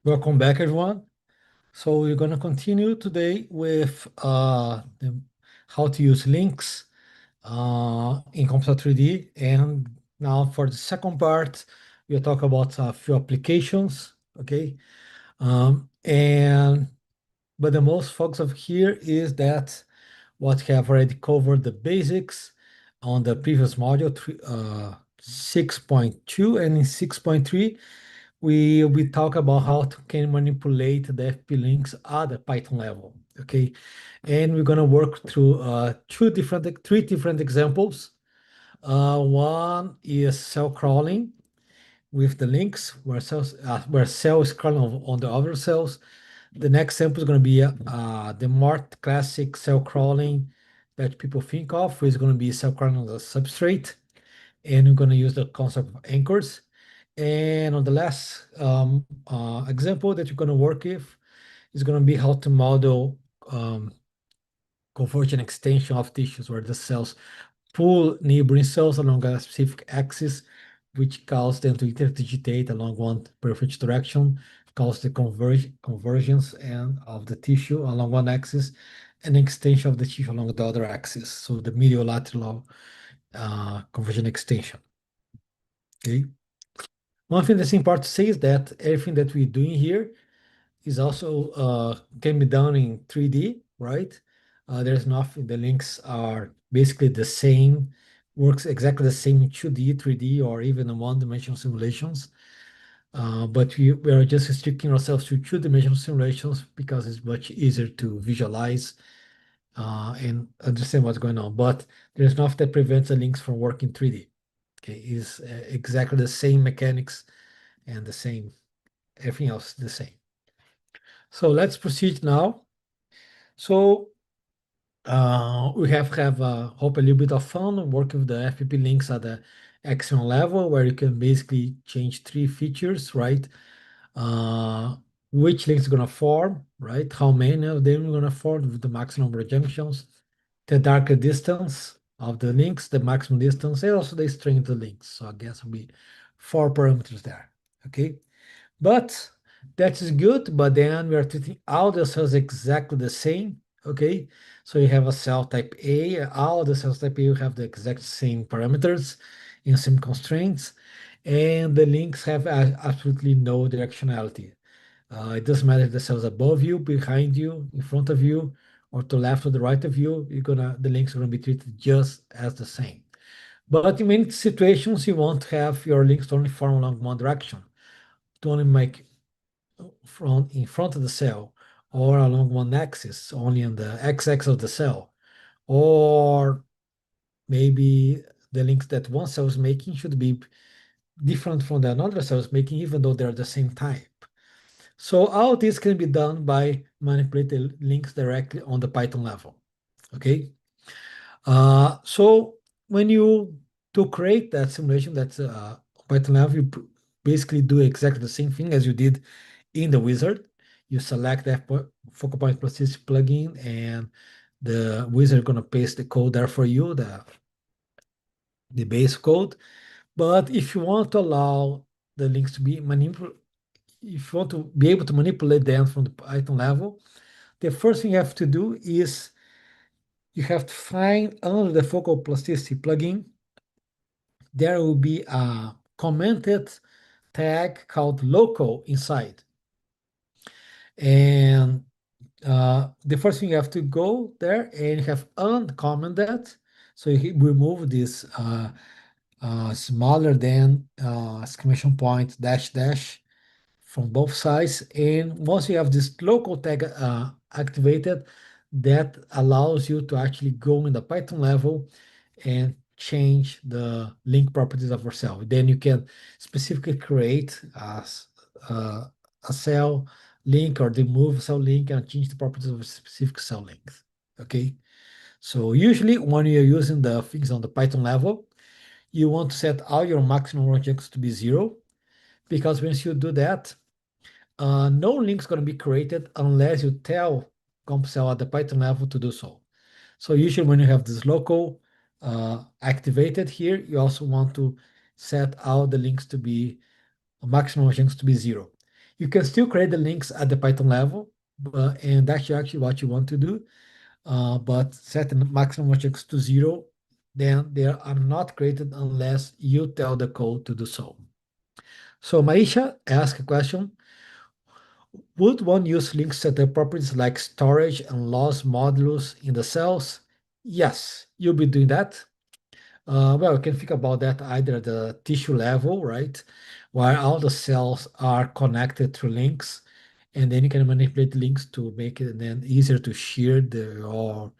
Welcome back, everyone. So we're going to continue today with how to use links in CompuCell3D. And now for the second part, we'll talk about a few applications, okay? But the most focus of here is that what we have already covered the basics on the previous module, 6.2, and in 6.3, we talk about how to can manipulate the FP links at the Python level. Okay, and we're gonna work through three different examples. One is cell crawling with the links where cell is crawling on the other cells. The next example is going to be the more classic cell crawling that people think of is going to be cell crawling on the substrate, and we're going to use the concept of anchors. And on the last example that you're going to work with is going to be how to model convergent extension of tissues where the cells pull neighboring cells along a specific axis, which causes them to interdigitate along one perfect direction, cause the convergence of the tissue along one axis, and extension of the tissue along the other axis. So the medial lateral convergent extension. Okay. One thing that's important to say is that everything that we're doing here is also can be done in 3D, right? There's nothing, the links are basically the same, works exactly the same in 2D, 3D, or even in one-dimensional simulations. But we are just restricting ourselves to two-dimensional simulations because it's much easier to visualize and understand what's going on. But there's nothing that prevents the links from working 3D. Okay, it's exactly the same mechanics and the same, everything else the same. So let's proceed now. So we have hope a little bit of fun work with the FPP links at the axion level, where you can basically change three features, right? Uh, which links are gonna form, right? How many of them are gonna form with the maximum number of junctions, the darker distance of the links, the maximum distance, and also the strength of the links. So I guess will be 4 parameters there. Okay. But that is good, but then we are treating all the cells exactly the same, okay? So you have a cell type A, all the cells type A you have the exact same parameters and same constraints, and the links have absolutely no directionality. It doesn't matter if the cell's above you, behind you, in front of you, or to left or the right of you, the links are gonna be treated just as the same. But in many situations, you won't have your links to only form along one direction, to only make in front of the cell or along one axis, only on the x-axis of the cell, or maybe the links that one cell is making should be different from the another cell is making, even though they're the same type. So all this can be done by manipulating links directly on the Python level. Okay. So when you to create that simulation that's Python level, you basically do exactly the same thing as you did in the wizard. You select that focal point plasticity plugin, and the wizard is gonna paste the code there for you, the base code. But if you want to allow the links to be manipulated, if you want to be able to manipulate them from the Python level, the first thing you have to do is you have to find under the focal plasticity plugin, there will be a commented tag called local inside. And the first thing you have to go there and you have uncommented. So you remove this smaller than exclamation point dash dash from both sides. And once you have this local tag activated, that allows you to actually go in the Python level and change the link properties of your cell. Then you can specifically create a cell link or remove cell link and change the properties of a specific cell length. Okay. So usually when you're using the things on the Python level, you want to set all your maximum objects to be 0, because once you do that, no link is going to be created unless you tell CompuCell at the Python level to do so. So usually when you have this local activated here, you also want to set all the links to be maximum links to be 0. You can still create the links at the Python level, and that's actually what you want to do. But set the maximum objects to 0, then they are not created unless you tell the code to do so. So Maisha asked a question: would one use link setup properties like storage and loss modulus in the cells? Yes, you'll be doing that. Well, you can think about that either at the tissue level, right? Where all the cells are connected through links, and then you can manipulate links to make it then easier to shear or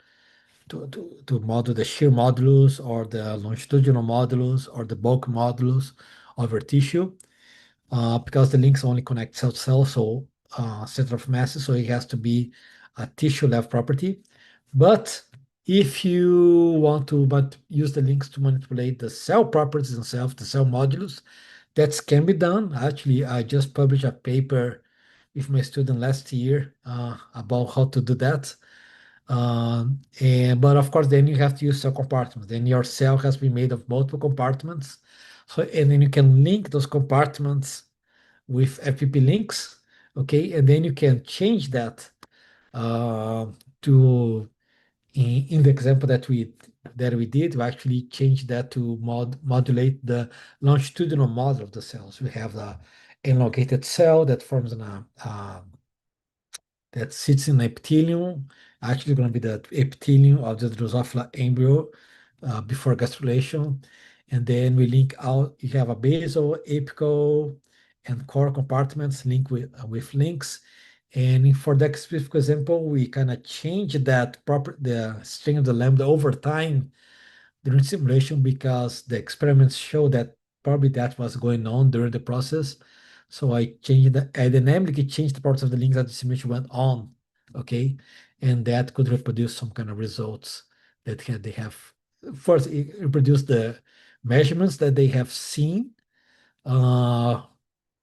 to model the shear modulus or the longitudinal modulus or the bulk modulus of your tissue, because the links only connect cell to cell, so center of mass, so it has to be a tissue level property. But if you want to use the links to manipulate the cell properties themselves, the cell modulus, that can be done. Actually, I just published a paper with my student last year about how to do that. But of course, then you have to use cell compartments. Then your cell has been made of multiple compartments. So, and then you can link those compartments with FPP links, okay? And then you can change that uh, to, in the example that we did, we actually change that to modulate the longitudinal model of the cells. We have the elongated cell that forms that sits in the epithelium, actually going to be the epithelium of the Drosophila embryo before gastrulation. And then we link out, you have a basal, apical, and core compartments linked with links. And for that specific example, we kind of change the string of the lambda over time during simulation because the experiments show that probably that was going on during the process. So I dynamically changed the parts of the links as the simulation went on, okay? And that could reproduce some kind of results that they have. First, it reproduced the measurements that they have seen. Uh,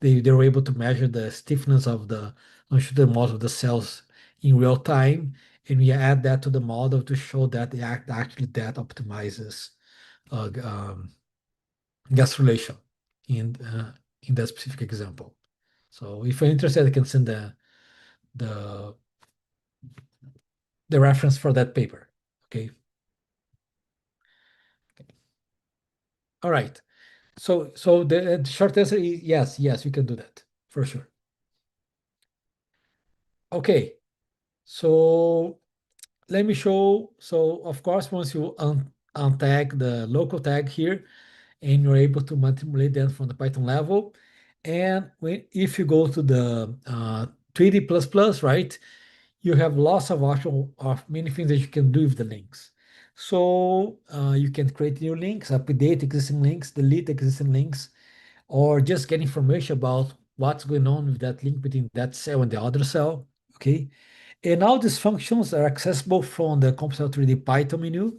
they were able to measure the stiffness of the longitudinal model of the cells in real time, and we add that to the model to show that actually that optimizes uh, um, gastrulation in that specific example. So if you're interested, I can send the the reference for that paper. Okay. All right. So the short answer is yes, yes, we can do that for sure. Okay. So let me show. So of course, once you untag the local tag here, and you're able to manipulate them from the Python level. And if you go to the 3D++, right, you have lots of options of many things that you can do with the links. So you can create new links, update existing links, delete existing links, or just get information about what's going on with that link between that cell and the other cell. Okay. And all these functions are accessible from the CompuCell3D Python menu.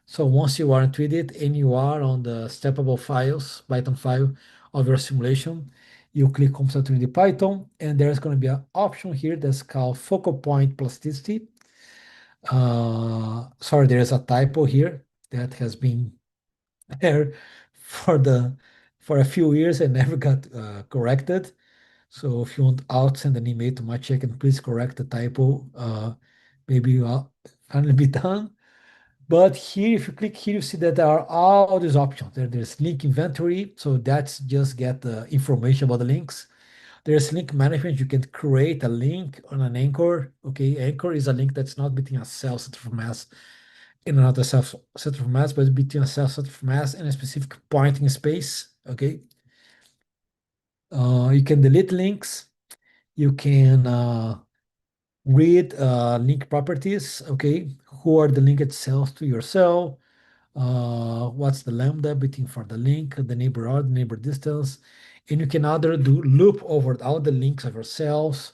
So once you are in Twedit and you are on the steppable files, Python file of your simulation, you click CompuCell3D Python, and there's going to be an option here that's called Focal Point Plasticity. Sorry, there is a typo here that has been there for a few years and never got corrected. So if you want, I'll send an email to my check and please correct the typo. Maybe you'll finally be done. But here, if you click here, you see that there are all these options. There's link inventory, so that's just get the information about the links. There's link management. You can create a link on an anchor. Okay, anchor is a link that's not between a cell center of mass and another cell center of mass, but between a cell center of mass and a specific point in space. Okay, you can delete links. You can read link properties. Okay, who are the linked cells to your cell? What's the lambda between for the link, the neighbor distance, and you can either do loop over all the links of your cells,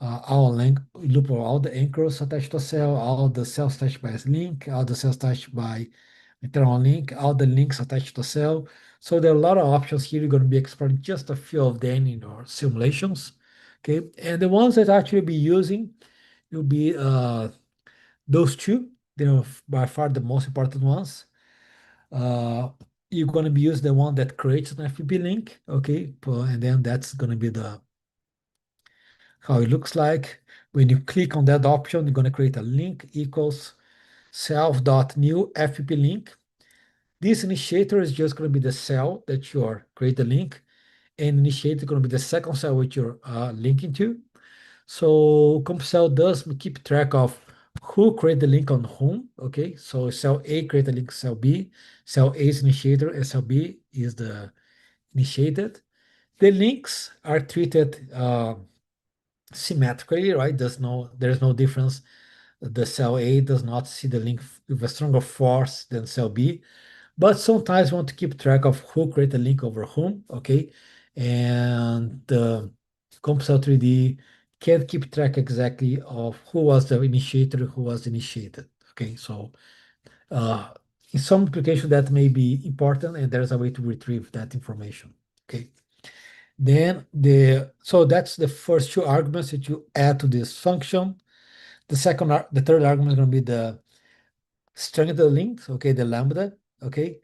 loop over all the anchors attached to a cell, all the cells attached by a link, all the cells attached by internal link, all the links attached to a cell. So there are a lot of options here. You're going to be exploring just a few of them in your simulations. Okay, and the ones that actually be using will be those two. They're by far the most important ones. uh, you're going to be use the one that creates an FTP link, okay? And then that's going to be how it looks like. When you click on that option, you're going to create a link equals self.new FP link. This initiator is just going to be the cell that you're create the link, and initiator is going to be the second cell which you're linking to. So CompuCell does keep track of who create the link on whom. Okay, so cell A create a link cell B, cell A is initiator, and cell B is the initiated. The links are treated symmetrically, right? There's no difference. The cell A does not see the link with a stronger force than cell B, but sometimes we want to keep track of who create the link over whom, okay? And the CompuCell3D can't keep track exactly of who was the initiator, who was initiated, okay? So uh, in some application that may be important, and there's a way to retrieve that information, okay? So that's the first two arguments that you add to this function. The third argument is going to be the strength of the link, okay, the lambda, okay.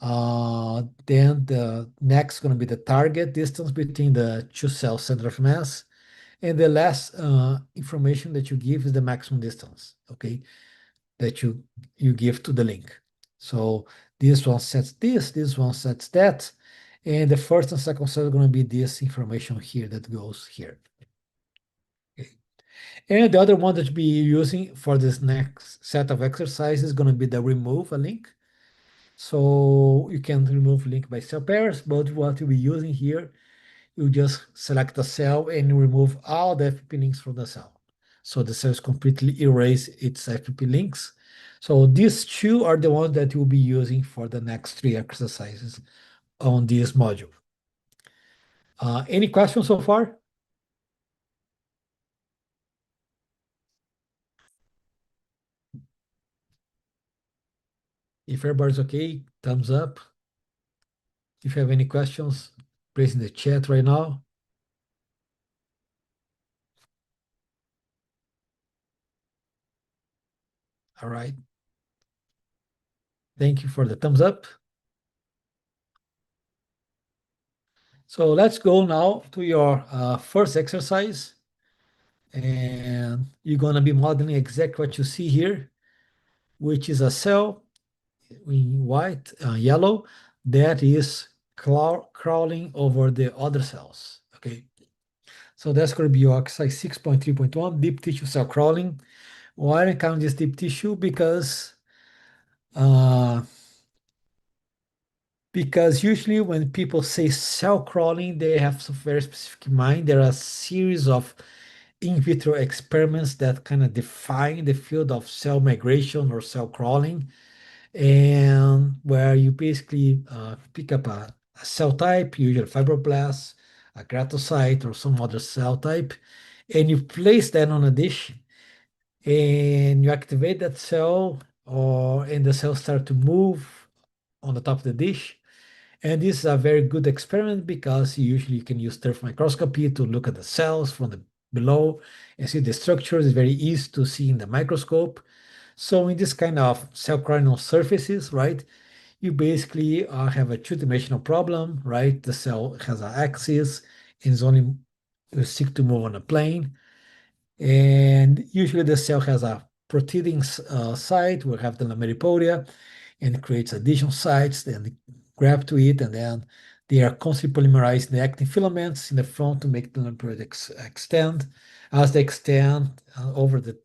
Then the next going to be the target distance between the two cell center of mass, and the last information that you give is the maximum distance, okay, that you give to the link. So this one sets this one sets that, and the first and second cell are going to be this information here that goes here. Okay. And the other one that you'll be using for this next set of exercises is going to be the remove a link. So you can remove link by cell pairs, but what you'll be using here, you just select a cell and you remove all the FP links from the cell. So the cells completely erase its FP links. So these two are the ones that you'll be using for the next three exercises on this module. Any questions so far? If everybody's okay, thumbs up. If you have any questions, place in the chat right now. All right. Thank you for the thumbs up. So let's go now to your first exercise. And you're going to be modeling exactly what you see here, which is a cell in white, yellow, that is crawling over the other cells. Okay. So that's going to be your exercise 6.3.1, deep tissue cell crawling. Why I count this deep tissue? Uh, because usually when people say cell crawling, they have some very specific in mind. There are a series of in vitro experiments that kind of define the field of cell migration or cell crawling, and where you basically pick up a cell type, usually fibroblast, a granulocyte, or some other cell type, and you place that on a dish, and you activate that cell, and the cells start to move on the top of the dish. And this is a very good experiment because you can use turf microscopy to look at the cells from the below and see the structures. It's very easy to see in the microscope. So in this kind of cell chronial surfaces, right, you basically have a two-dimensional problem, right? The cell has an axis and is only seek to move on a plane. And usually the cell has a protruding site. We have the lamellipodium, and it creates additional sites, then grab to it, and then they are constantly polymerizing the actin filaments in the front to make the lamellipodium extend. As they extend over the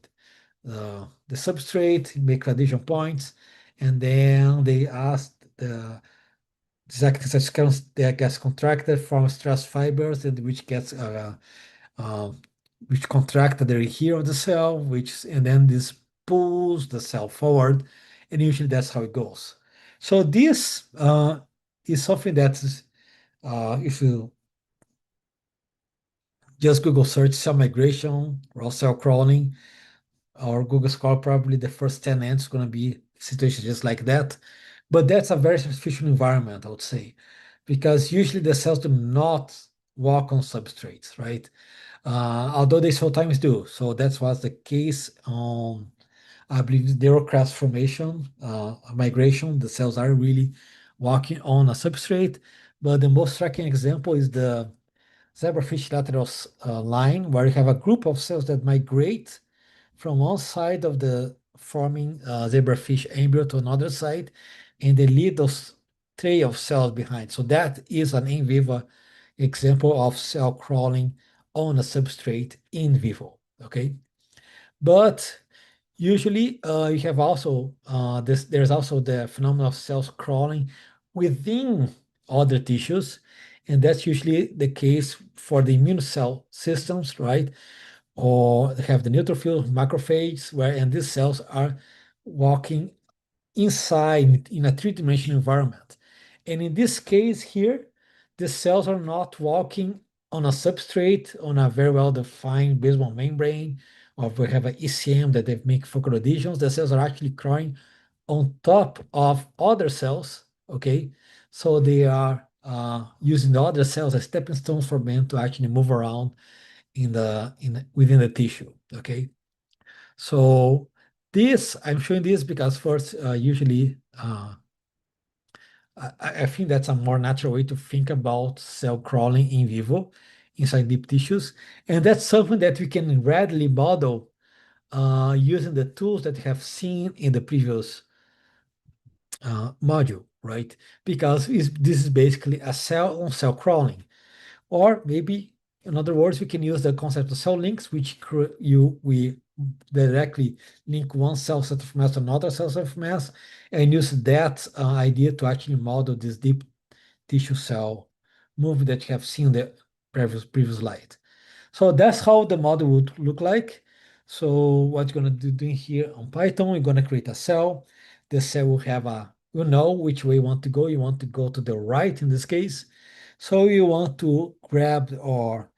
substrate, make additional points, and then they ask this actin site that gets contracted from stress fibers, and uh, which contract at the here of the cell, and then this pulls the cell forward, and usually that's how it goes. So this is something that is, if you just Google search cell migration or cell crawling or Google Scholar, probably the first 10 answers going to be situations just like that. But that's a very artificial environment, I would say, because usually the cells do not walk on substrates, right? Although they sometimes do. So that's was the case on, I believe, Derocrest formation, migration. The cells are really walking on a substrate. But the most striking example is zebrafish lateral line, where you have a group of cells that migrate from one side of the forming zebrafish embryo to another side, and they leave those trail of cells behind. So that is an in vivo example of cell crawling on a substrate in vivo, okay? But usually you have also there's also the phenomenon of cells crawling within other tissues, and that's usually the case for the immune cell systems, right? Or they have the neutrophil macrophage, and these cells are walking inside in a three-dimensional environment. And in this case here, the cells are not walking on a substrate on a very well-defined basal membrane, or we have an ECM that they make focal adhesions. The cells are actually crawling on top of other cells, okay? So they are using the other cells as stepping stones for them to actually move around within the tissue, okay? So this, I'm showing this because first, usually, I think that's a more natural way to think about cell crawling in vivo inside deep tissues. And that's something that we can readily model using the tools that we have seen in the previous module, right? Because this is basically a cell on cell crawling. Or maybe, in other words, we can use the concept of cell links, which we directly link one cell set of mass to another cell set of mass, and use that idea to actually model this deep tissue cell movement that you have seen in the previous slide. So that's how the model would look like. So what you're going to do here on Python, you're going to create a cell. The cell will have you know which way you want to go. You want to go to the right in this case. So you want to grab our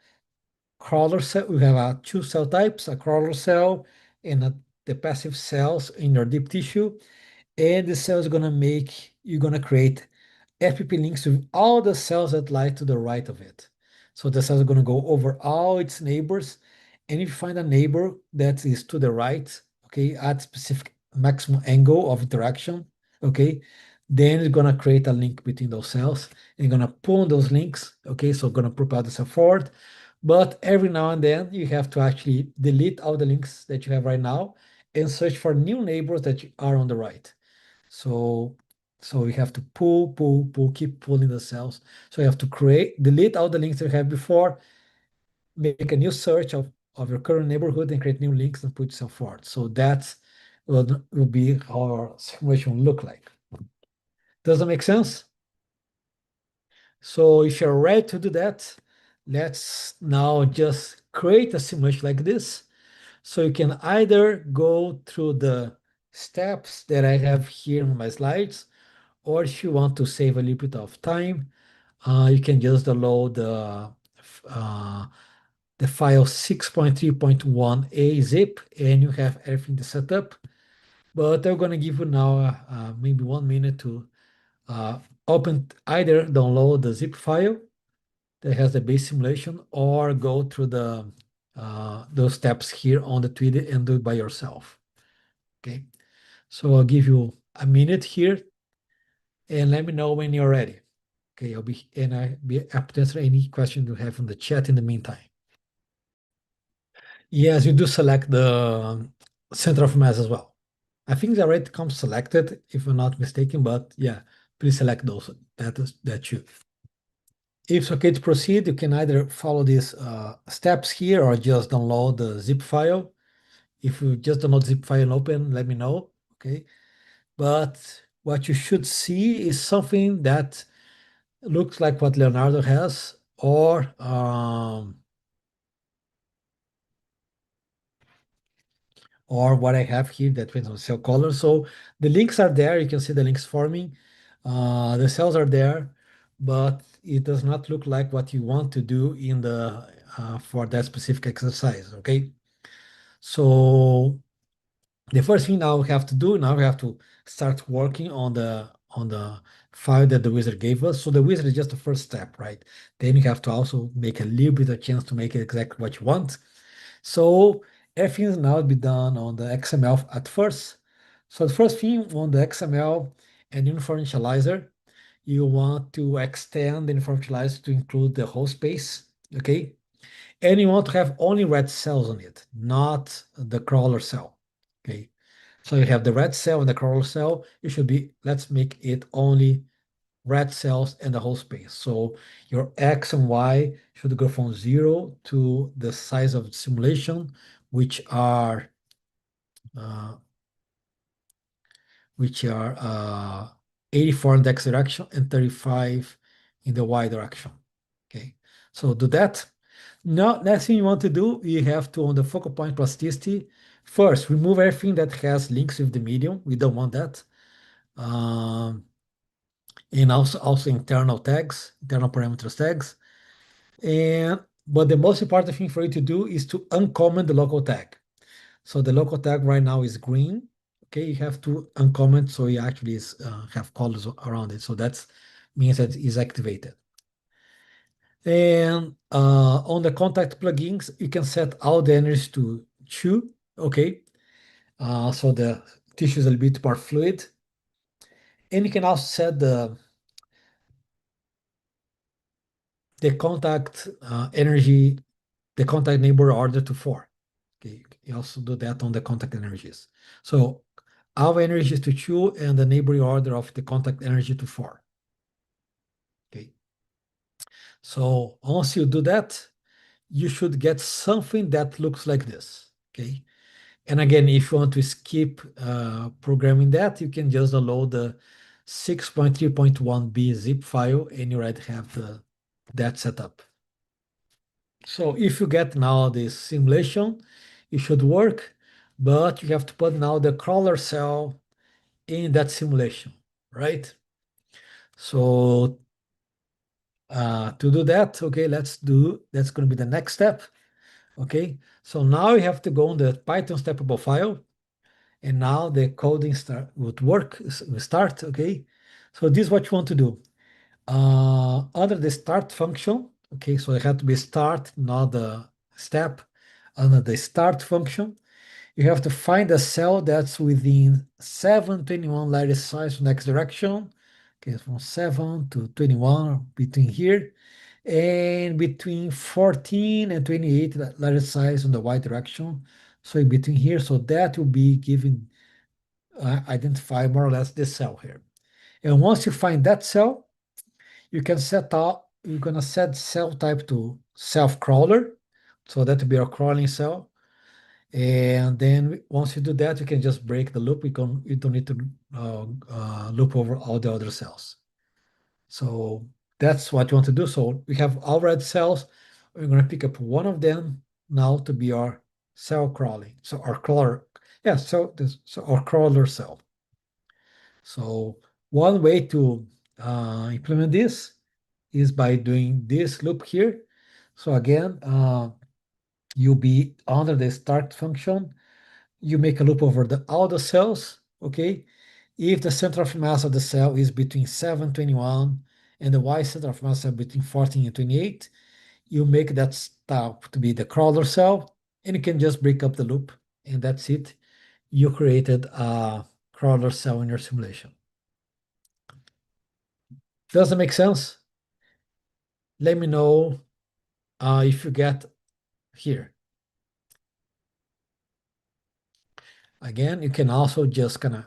crawler cell. We have two cell types, a crawler cell and the passive cells in your deep tissue. And the cell is you're going to create FPP links with all the cells that lie to the right of it. So the cells are going to go over all its neighbors. And if you find a neighbor that is to the right, okay, at specific maximum angle of interaction, okay, then it's going to create a link between those cells. And you're going to pull on those links, okay, so going to propel the cell forward. But every now and then you have to actually delete all the links that you have right now and search for new neighbors that are on the right. So we have to pull, keep pulling the cells. So you have to delete all the links that you have before, make a new search of your current neighborhood and create new links and put yourself forward. So that will be how our simulation will look like. Does that make sense? So if you're ready to do that, let's now just create a simulation like this. So you can either go through the steps that I have here in my slides, or if you want to save a little bit of time, you can just download the file 6.3.1a zip, and you have everything set up. But I'm going to give you now maybe 1 minute to either download the zip file that has the base simulation, or go through those steps here on the Twedit and do it by yourself. Okay, so I'll give you a minute here, and let me know when you're ready. Okay, I'll be happy to answer any question you have in the chat in the meantime. Yes, you do select the center of mass as well. I think the array comes selected, if I'm not mistaken, but yeah, please select those. That too. If it's okay to proceed, you can either follow these steps here or just download the zip file. If you just download the zip file and open, let me know. Okay, but what you should see is something that looks like what Leonardo has, or what I have here that depends on cell color. So the links are there. You can see the links forming. The cells are there, but it does not look like what you want to do for that specific exercise. Okay. So the first thing now we have to do, now we have to start working on the file that the wizard gave us. So the wizard is just the first step, right? Then you have to also make a little bit of chance to make it exactly what you want. So everything is now be done on the XML at first. So the first thing on the XML and uniform initializer, you want to extend the uniform initializer to include the whole space. okay? And you want to have only red cells on it, not the crawler cell, okay? So you have the red cell and the crawler cell. It should be, let's make it only red cells and the whole space. So your X and Y should go from 0 to the size of the simulation, which are uh, 84 in the X direction and 35 in the Y direction. Okay, so do that. Now, next thing you want to do, you have to, on the focal point plasticity, first remove everything that has links with the medium. We don't want that. Um, and also internal tags, internal parameters tags. And but the most important thing for you to do is to uncomment the local tag. So the local tag right now is green. Okay, you have to uncomment so you actually have colors around it. So that means that it's activated. And on the contact plugins, you can set all the energies to 2. Okay, so the tissue is a little bit more fluid. And you can also set the contact energy, the contact neighbor order to 4. Okay, you also do that on the contact energies. So our energy is to 2 and the neighboring order of the contact energy to 4. Okay, so once you do that, you should get something that looks like this. Okay, and again, if you want to skip programming that, you can just download the 6.3.1b zip file and you already have that set up. So if you get now this simulation, it should work, but you have to put now the crawler cell in that simulation, right? So to do that, okay, that's going to be the next step, okay? So now you have to go on the Python steppable file, and now the coding will start, okay? So this is what you want to do. Under the start function, okay, so it had to be start, not the step. Under the start function, you have to find a cell that's within 721 lattice size from the x direction. Okay, from 7 to 21 between here, and between 14 and 28 lattice size on the y direction. So in between here, so that will be given, identify more or less this cell here. And once you find that cell, you can set up, you're gonna set cell type to self-crawler. So that will be a crawling cell. And then once you do that, you can just break the loop. You don't need to loop over all the other cells. So that's what you want to do. So we have all red cells. We're going to pick up one of them now to be our cell crawling. So our crawler, yeah, so our crawler cell. So one way to implement this is by doing this loop here. So again, you'll be under the start function. You make a loop over all the cells, okay? If the center of mass of the cell is between 721 and the Y center of mass is between 14 and 28, you make that stop to be the crawler cell, and you can just break up the loop, and that's it. You created a crawler cell in your simulation. Does that make sense? Let me know if you get here. Again, you can also just kind of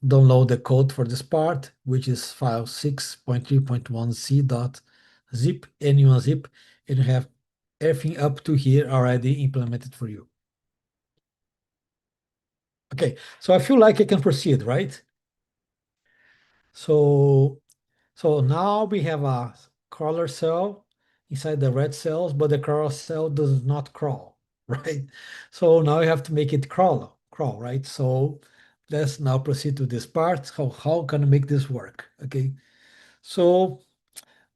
download the code for this part, which is file 6.3.1c.zip, anyone zip, and you have everything up to here already implemented for you. Okay, so I feel like I can proceed, right? So, so now we have a crawler cell inside the red cells, but the crawler cell does not crawl, right? So now you have to make it crawl, right? So let's now proceed to this part. How can I make this work? Okay, so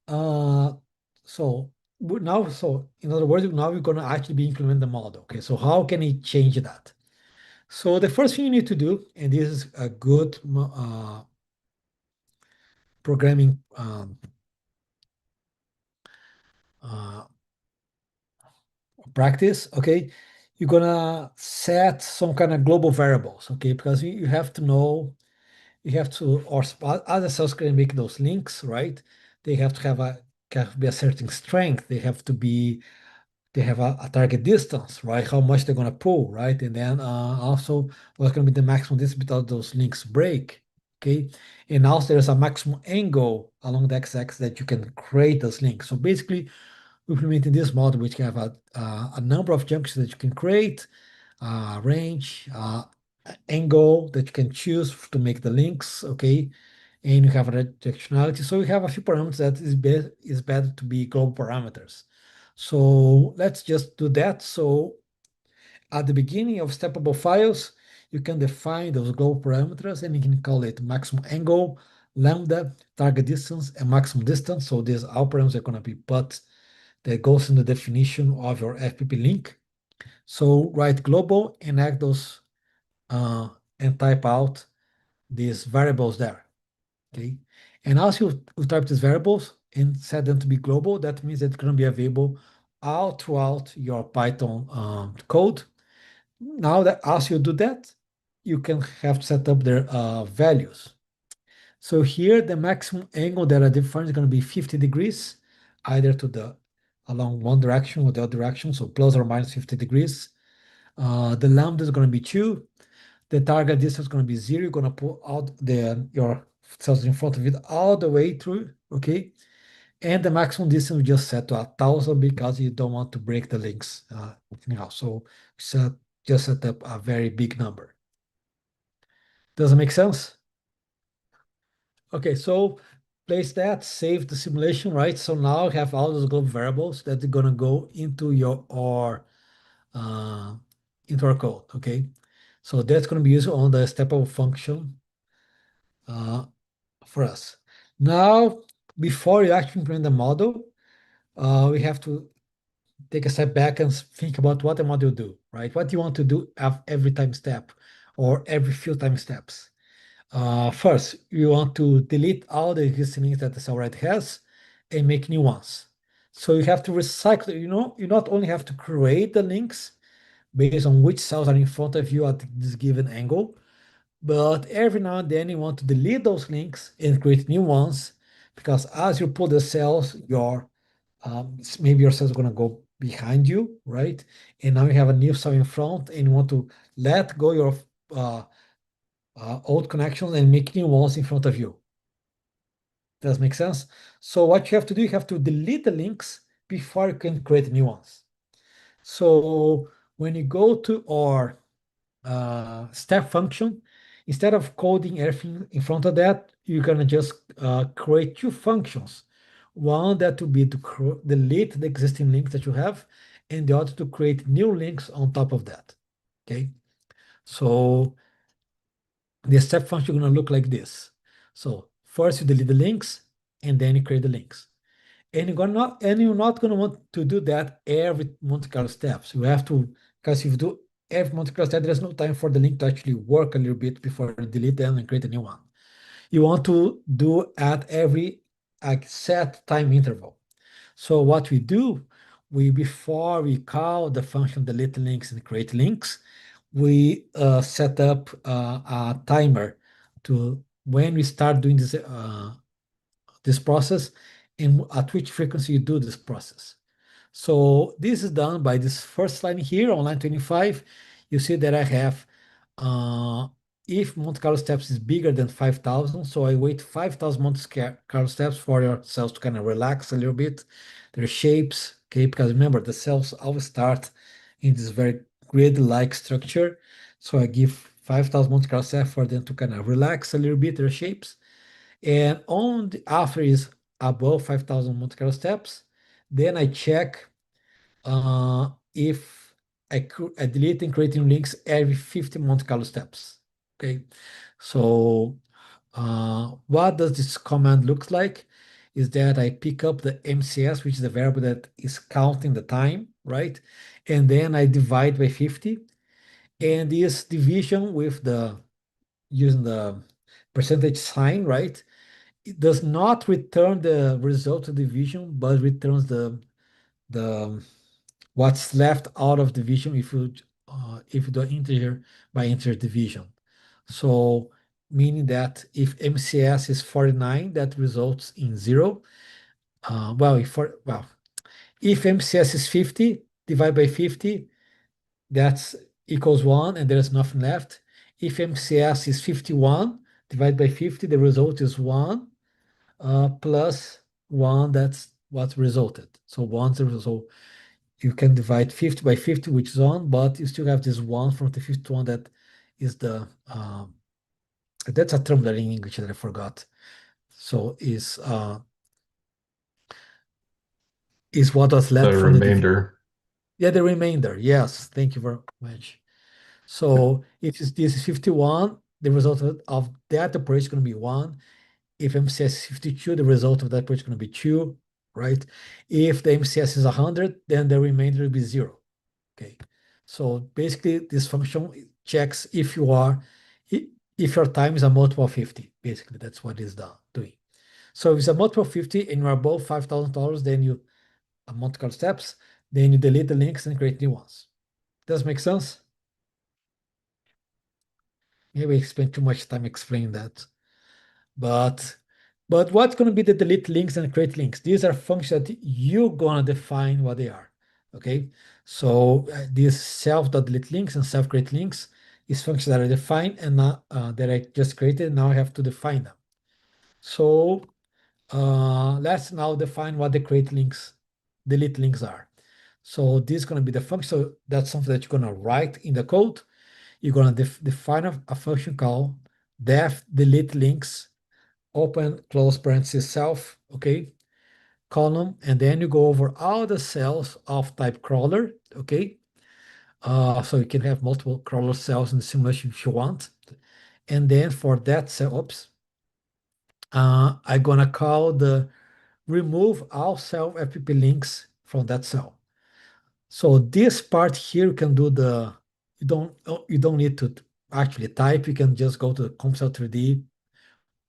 uh, so in other words, now we're gonna actually be implement the model. Okay, so how can we change that? So the first thing you need to do, and this is a good programming uh, practice, okay, you're gonna set some kind of global variables, okay, because you have to know, you have to, or other cells can make those links, right? They have to have have to be a certain strength. They have a target distance, right? How much they're gonna pull, right? And then also what's gonna be the maximum distance without those links break, okay? And also there's a maximum angle along the x-axis that you can create those links. So basically, we implemented this model which have a number of junctions that you can create, range, angle that you can choose to make the links, okay? And you have a directionality. So you have a few parameters that is better to be global parameters. So let's just do that. So at the beginning of steppable files, you can define those global parameters and you can call it maximum angle, lambda, target distance, and maximum distance. So these all parameters are going to be put that goes in the definition of your FPP link. So write global and add those and type out these variables there. Okay. And as you type these variables and set them to be global, that means it's going to be available all throughout your Python code. Now that as you do that, you can have set up their values. So here, the maximum angle that I define is going to be 50 degrees, either to the along one direction or the other direction, so plus or minus 50 degrees. The lambda is going to be 2. The target distance is going to be 0. You're going to pull out your cells in front of it all the way through, okay? And the maximum distance we just set to 1,000 because you don't want to break the links anyhow. So just set up a very big number. Does it make sense? Okay, so place that, save the simulation, right? So now you have all those global variables that are gonna go into uh, into our code, okay? So that's gonna be used on the steppable function uh, for us. Now, before you actually implement the model, we have to take a step back and think about what the model do, right? What do you want to do every time step or every few time steps? First, you want to delete all the existing links that the cell already has and make new ones. So you have to recycle, you not only have to create the links based on which cells are in front of you at this given angle, but every now and then you want to delete those links and create new ones because as you pull the cells, maybe your cells are going to go behind you, right? And now you have a new cell in front and you want to let go your uh, old connections and make new ones in front of you. Does make sense? So what you have to do, you have to delete the links before you can create new ones. So when you go to our step function, instead of coding everything in front of that, you're gonna just create two functions. One that will be to delete the existing links that you have, and the other to create new links on top of that. Okay, so the step function is going to look like this. So first you delete the links and then you create the links. And you're not going to want to do that every Monte Carlo steps. You have to, because if you do every Monte Carlo step, there's no time for the link to actually work a little bit before you delete them and create a new one. You want to do at every set time interval. So what we do, before we call the function delete links and create links, we set up a timer to when we start doing this process and at which frequency you do this process. So this is done by this first line here on line 25. You see that I have if Monte Carlo steps is bigger than 5,000, so I wait 5,000 Monte Carlo steps for your cells to kind of relax a little bit, their shapes, okay? Because remember, the cells always start in this very grid-like structure. So I give 5,000 Monte Carlo steps for them to kind of relax a little bit, their shapes. And after is above 5,000 Monte Carlo steps, then I check if I delete and creating links every 50 Monte Carlo steps. Okay, so what does this command look like? Is that I pick up the MCS, which is the variable that is counting the time, right? And then I divide by 50. And this division with using the percentage sign, right? It does not return the result of division, but returns the what's left out of division if you do integer by integer division. So meaning that if MCS is 49, that results in 0. if MCS is 50, divide by 50, that's equals 1, and there's nothing left. If MCS is 51, divide by 50, the result is 1, plus 1, that's what resulted. So 1, so you can divide 50 by 50, which is 1, but you still have this 1 from the 51 that is that's a term that in English that I forgot. So is what was left The from the division. remainder. Yeah, the remainder. Yes, thank you very much. So if this is 51, the result of that operation is going to be 1. If MCS is 52, the result of that operation is going to be 2, right? If the MCS is 100, then the remainder will be 0. Okay. So basically, this function checks if if your time is a multiple of 50. Basically, that's what it's doing. So if it's a multiple of 50 and you're above $5,000, then you multiple steps, then you delete the links and create new ones. Does make sense? Maybe I spent too much time explaining that. But what's going to be the delete links and create links? These are functions that you're going to define what they are. Okay. So these self.delete links and self-create links is functions that are defined and not, that I just created. Now I have to define them. So let's now define what the create links, delete links are. So this is going to be the function. So that's something that you're going to write in the code. You're going to define a function called def delete links, open close parenthesis self, okay, column, and then you go over all the cells of type crawler, okay. So you can have multiple crawler cells in the simulation if you want. And then for that cell, I'm gonna call the remove all cell FPP links from that cell. So this part here you can do you don't need to actually type. You can just go to CompuCell3D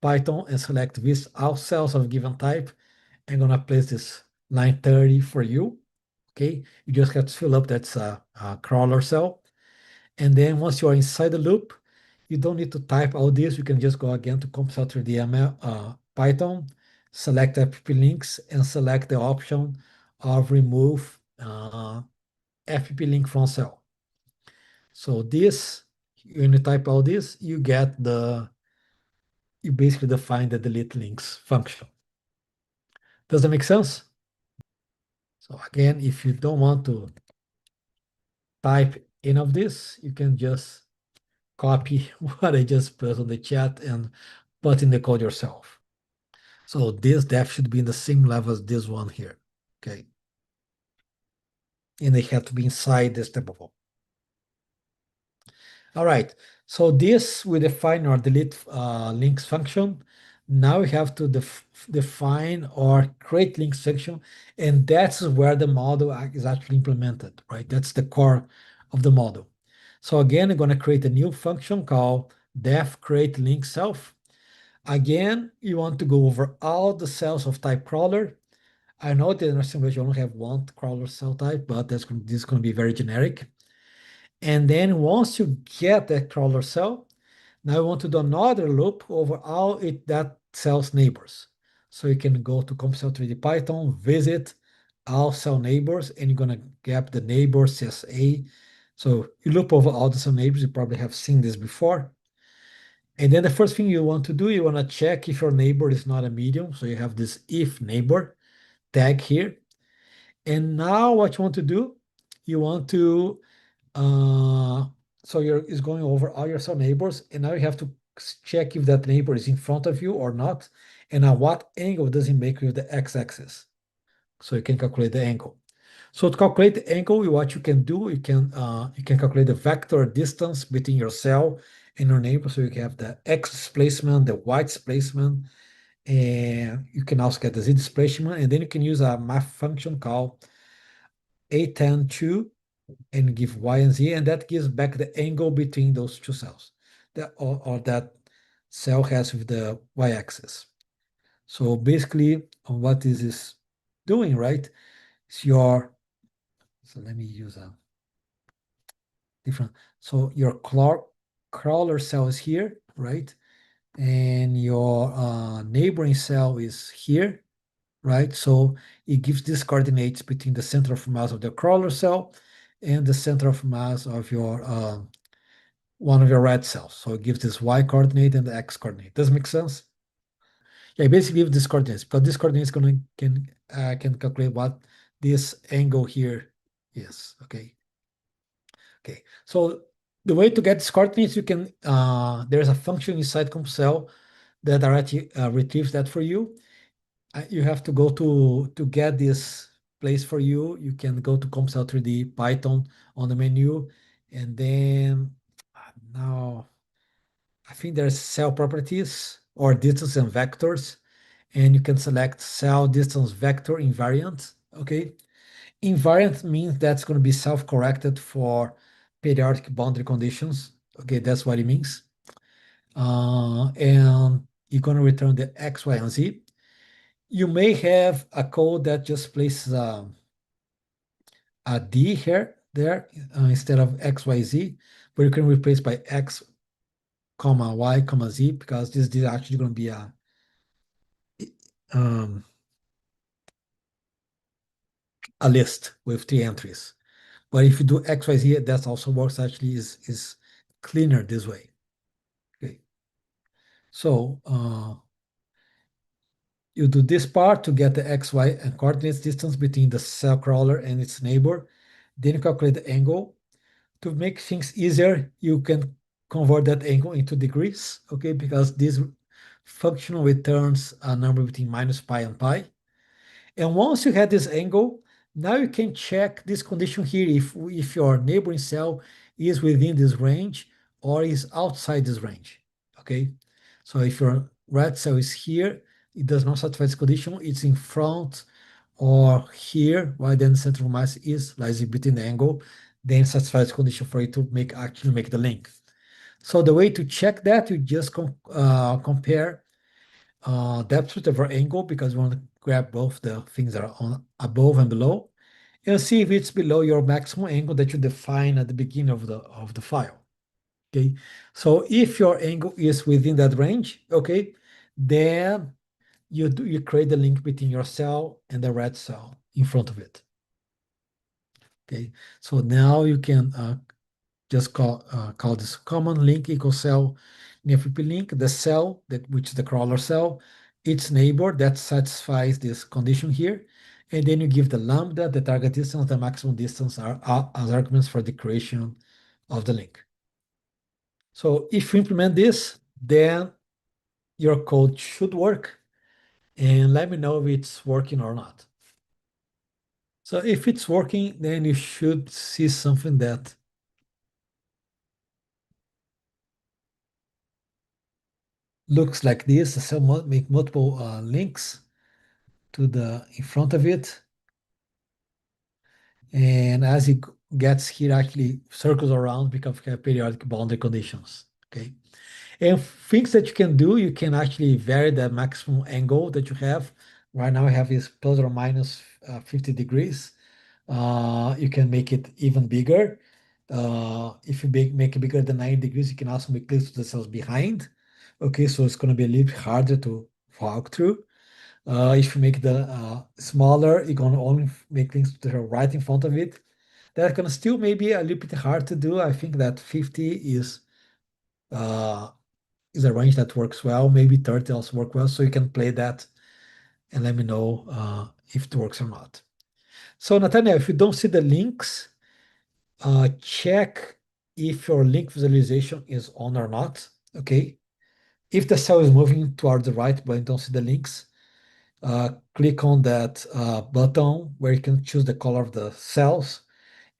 Python and select this all cells of given type. I'm gonna place this line 30 for you. Okay, you just have to fill up that's a crawler cell. And then once you are inside the loop, you don't need to type all this. You can just go again to CompuCell3D Python, select FPP links, and select the option of remove FPP link from cell. So this, when you type all this, you basically define the delete links function. Does that make sense? So again, if you don't want to type any of this, you can just copy what I just put on the chat and put in the code yourself. So this def should be in the same level as this one here, okay? And they have to be inside this type. All right, so this we define our delete links function. Now we have to define our create links function, and that's where the model is actually implemented, right? That's the core of the model. So again, I'm going to create a new function called def create link self. Again, you want to go over all the cells of type crawler. I know that in our simulation you only have one crawler cell type, but this is going to be very generic. And then once you get that crawler cell, now you want to do another loop over all that cell's neighbors. So you can go to CompuCell3D Python, visit all cell neighbors, and you're going to get the neighbor CSA. So you loop over all the cell neighbors. You probably have seen this before. And then the first thing you want to do, you want to check if your neighbor is not a medium. So you have this if neighbor tag here. And now what you want to do, you want to so is going over all your cell neighbors, and now you have to check if that neighbor is in front of you or not, and at what angle does it make with the x-axis. So you can calculate the angle. So to calculate the angle, what you can do, you can calculate the vector distance between your cell and your neighbor. So you can have the x displacement, the y displacement, and you can also get the z displacement, and then you can use a math function called a tan2 and give y and z, and that gives back the angle between those two cells that or that cell has with the y-axis. So basically, what this is doing, right? It's so let me use a different. So your crawler cell is here, right? And your neighboring cell is here. right? So it gives these coordinates between the center of mass of the crawler cell and the center of mass of your one of your red cells. So it gives this y coordinate and the x coordinate. Does it make sense? Yeah, basically give these coordinates because this coordinates can calculate what this angle here is. Okay. Okay. So the way to get these coordinates, you can there's a function inside CompuCell that already retrieves that for you. You have to go to get this place for you. You can go to CompuCell3D Python on the menu, and then now I think there's cell properties or distance and vectors, and you can select cell distance vector invariant. Okay, invariant means that's going to be self-corrected for periodic boundary conditions. Okay, that's what it means. And you're going to return the x, y, and z. You may have a code that just places a D here there instead of X, Y, Z, but you can replace by X, comma, Y, comma, Z, because this is actually going to be um, a list with 3 entries. But if you do X, Y, Z, that also works actually is cleaner this way. Okay. So you do this part to get the X, Y, and coordinates distance between the cell crawler and its neighbor. Then you calculate the angle. To make things easier, you can convert that angle into degrees, okay? Because this function returns a number between minus pi and pi. And once you have this angle, now you can check this condition here if your neighboring cell is within this range or is outside this range, okay? So if your red cell is here, it does not satisfy this condition, it's in front or here, while then the center of mass is lies between the angle, then satisfies the condition for it to actually make the link. So the way to check that, you just compare depth with over angle because you want to grab both the things that are on above and below, and see if it's below your maximum angle that you define at the beginning of the file. Okay, so if your angle is within that range, okay, then you create the link between your cell and the red cell in front of it. Okay, so now you can just call this common link equals cell FP link, the cell which is the crawler cell, its neighbor that satisfies this condition here, and then you give the lambda, the target distance, the maximum distance are as arguments for the creation of the link. So if you implement this, then your code should work, and let me know if it's working or not. So if it's working, then you should see something that looks like this. The cell make multiple links to the in front of it, and as it gets here, actually circles around because we have periodic boundary conditions. Okay, and things that you can do, you can actually vary the maximum angle that you have. Right now, I have is plus or minus 50 degrees. You can make it even bigger. If you make it bigger than 90 degrees, you can also make this to the cells behind. Okay, so it's going to be a little bit harder to walk through. If you make the smaller, you're going to only make things that are right in front of it. That's going to still maybe a little bit hard to do. I think that 50 uh, is a range that works well. Maybe 30 also work well. So you can play that and let me know if it works or not. So Nathaniel, if you don't see the links, check if your link visualization is on or not. Okay. If the cell is moving toward the right, but you don't see the links, click on that button where you can choose the color of the cells,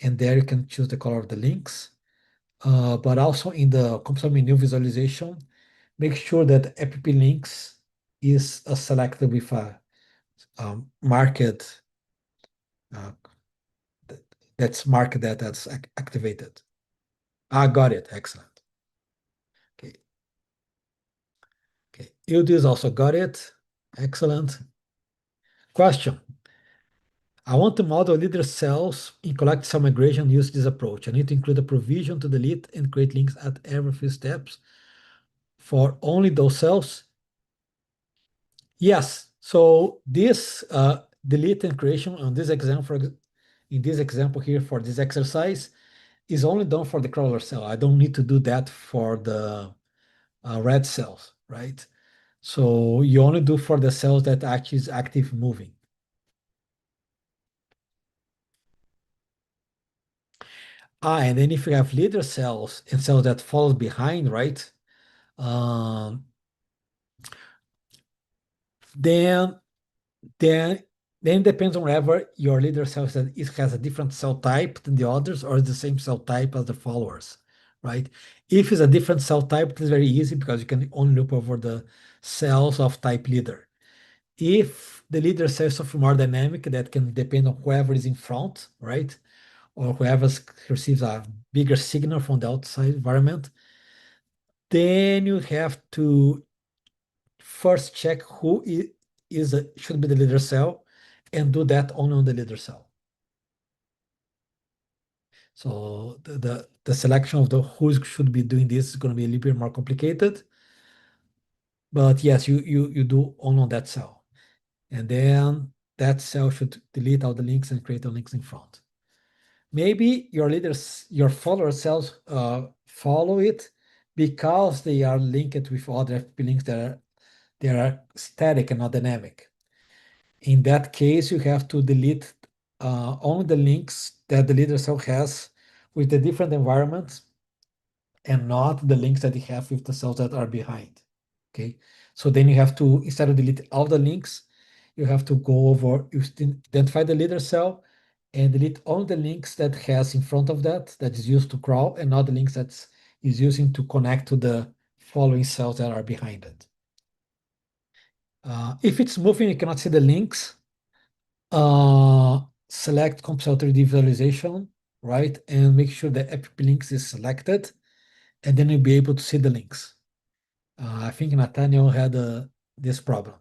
and there you can choose the color of the links. But also in the CompuCell menu visualization, make sure that app links is selected with a market uh, that's marked that's activated. I got it. Excellent. Okay. Okay. Udis also got it. Excellent. Question. I want to model leader cells in collect cell migration use this approach. I need to include a provision to delete and create links at every few steps for only those cells. Yes, So this delete and creation on this example, in this example here for this exercise, is only done for the crawler cell. I don't need to do that for the red cells, right? So you only do for the cells that actually is active moving. And then if you have leader cells and cells that follow behind, right? Um, then then then it depends on whether your leader cell has a different cell type than the others or the same cell type as the followers, right? If it's a different cell type, it's very easy because you can only loop over the cells of type leader. If the leader cell is something more dynamic, that can depend on whoever is in front, right? Or whoever receives a bigger signal from the outside environment, then you have to first check who should be the leader cell and do that only on the leader cell. So the selection of the who should be doing this is going to be a little bit more complicated. But yes, you do only on that cell. And then that cell should delete all the links and create the links in front. Maybe your follower cells follow it because they are linked with other FP links that are static and not dynamic. In that case, you have to delete only the links that the leader cell has with the different environments and not the links that you have with the cells that are behind. Okay, so then you have to, instead of delete all the links, you have to go over, you identify the leader cell and delete all the links that has in front of that is used to crawl, and not the links that is using to connect to the following cells that are behind it. If it's moving, you cannot see the links. Select CompuCell3D visualization, right? And make sure the FP links is selected, and then you'll be able to see the links. I think Nathaniel had this problem.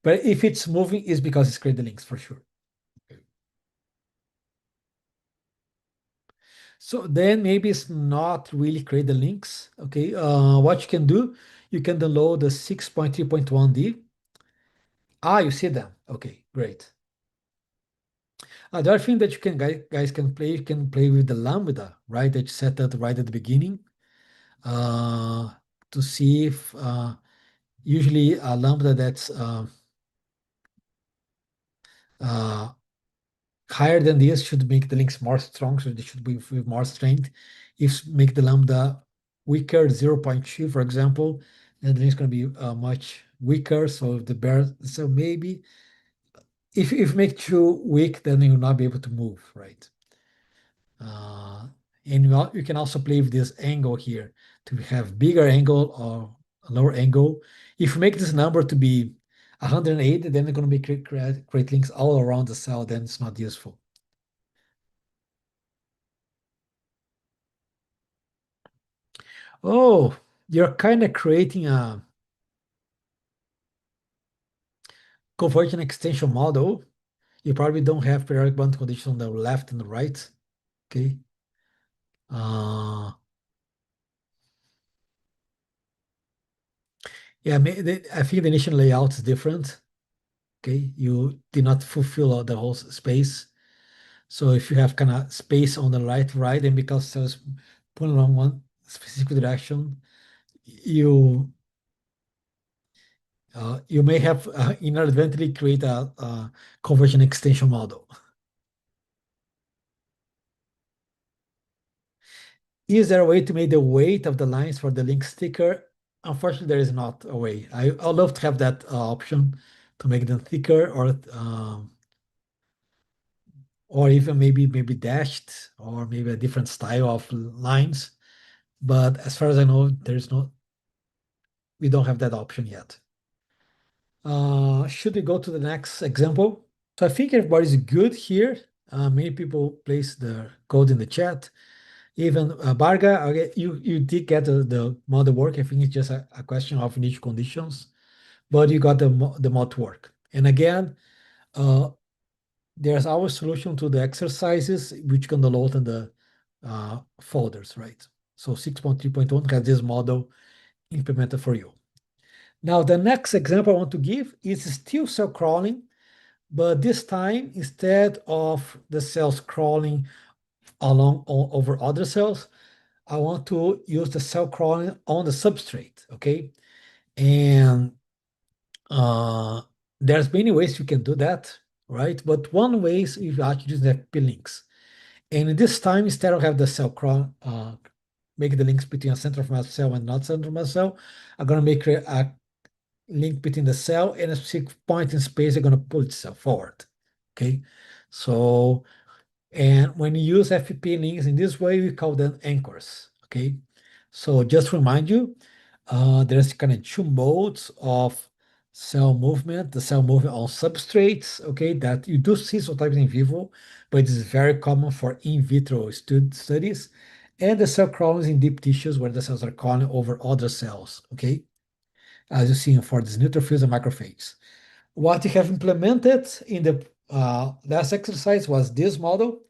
But if it's moving, it's because it's created the links for sure. So then maybe it's not really create the links. Okay, what you can do, you can download the 6.3.1D. You see them. Okay, great. The other thing that guys can play, you can play with the lambda, right? That you set that right at the beginning to see if usually a lambda that's uh, higher than this should make the links more strong, so they should be with more strength. If make the lambda weaker, 0.2, for example, then the link's going to be much weaker. So so maybe if you make too weak, then you'll not be able to move, right? And you can also play with this angle here to have bigger angle or a lower angle. If you make this number to be 180, then they're going to be create links all around the cell, then it's not useful. Oh, you're kind of creating a Convergent-extension model. You probably don't have periodic boundary conditions on the left and the right. Okay. Uh, yeah, I think the initial layout is different. Okay, you did not fulfill the whole space. So if you have kind of space on the right, and because cells pulling along one specific direction, you you may have inadvertently create a Convergent-extension model. Is there a way to make the weight of the lines for the link thicker? Unfortunately, there is not a way. I'd love to have that option to make them thicker, or even maybe dashed, or maybe a different style of lines. But as far as I know, we don't have that option yet. Should we go to the next example? So I think everybody's good here. Many people place their code in the chat. Even Barga, okay, you did get the model work. I think it's just a question of initial conditions, but you got the mod to work. And again, there's our solution to the exercises, which can download in the folders, right? So 6.3.1 has this model implemented for you. Now, the next example I want to give is still cell crawling, but this time, instead of the cells crawling over other cells, I want to use the cell crawling on the substrate, okay? And there's many ways you can do that, right? But one way is if you actually use the FP links. And this time, instead of have the cell crawl, make the links between a center of mass cell and not center of mass cell, I'm gonna make a link between the cell and a specific point in space. I'm gonna pull itself forward, okay? So, and when you use FP links in this way, we call them anchors, okay? So just to remind you, there's kind of two modes of cell movement, the cell movement on substrates, okay, that you do see sometimes in vivo, but it is very common for in vitro studies, and the cell crawling in deep tissues where the cells are crawling over other cells, okay, as you see for these neutrophils and macrophages. What you have implemented in the last exercise was this model.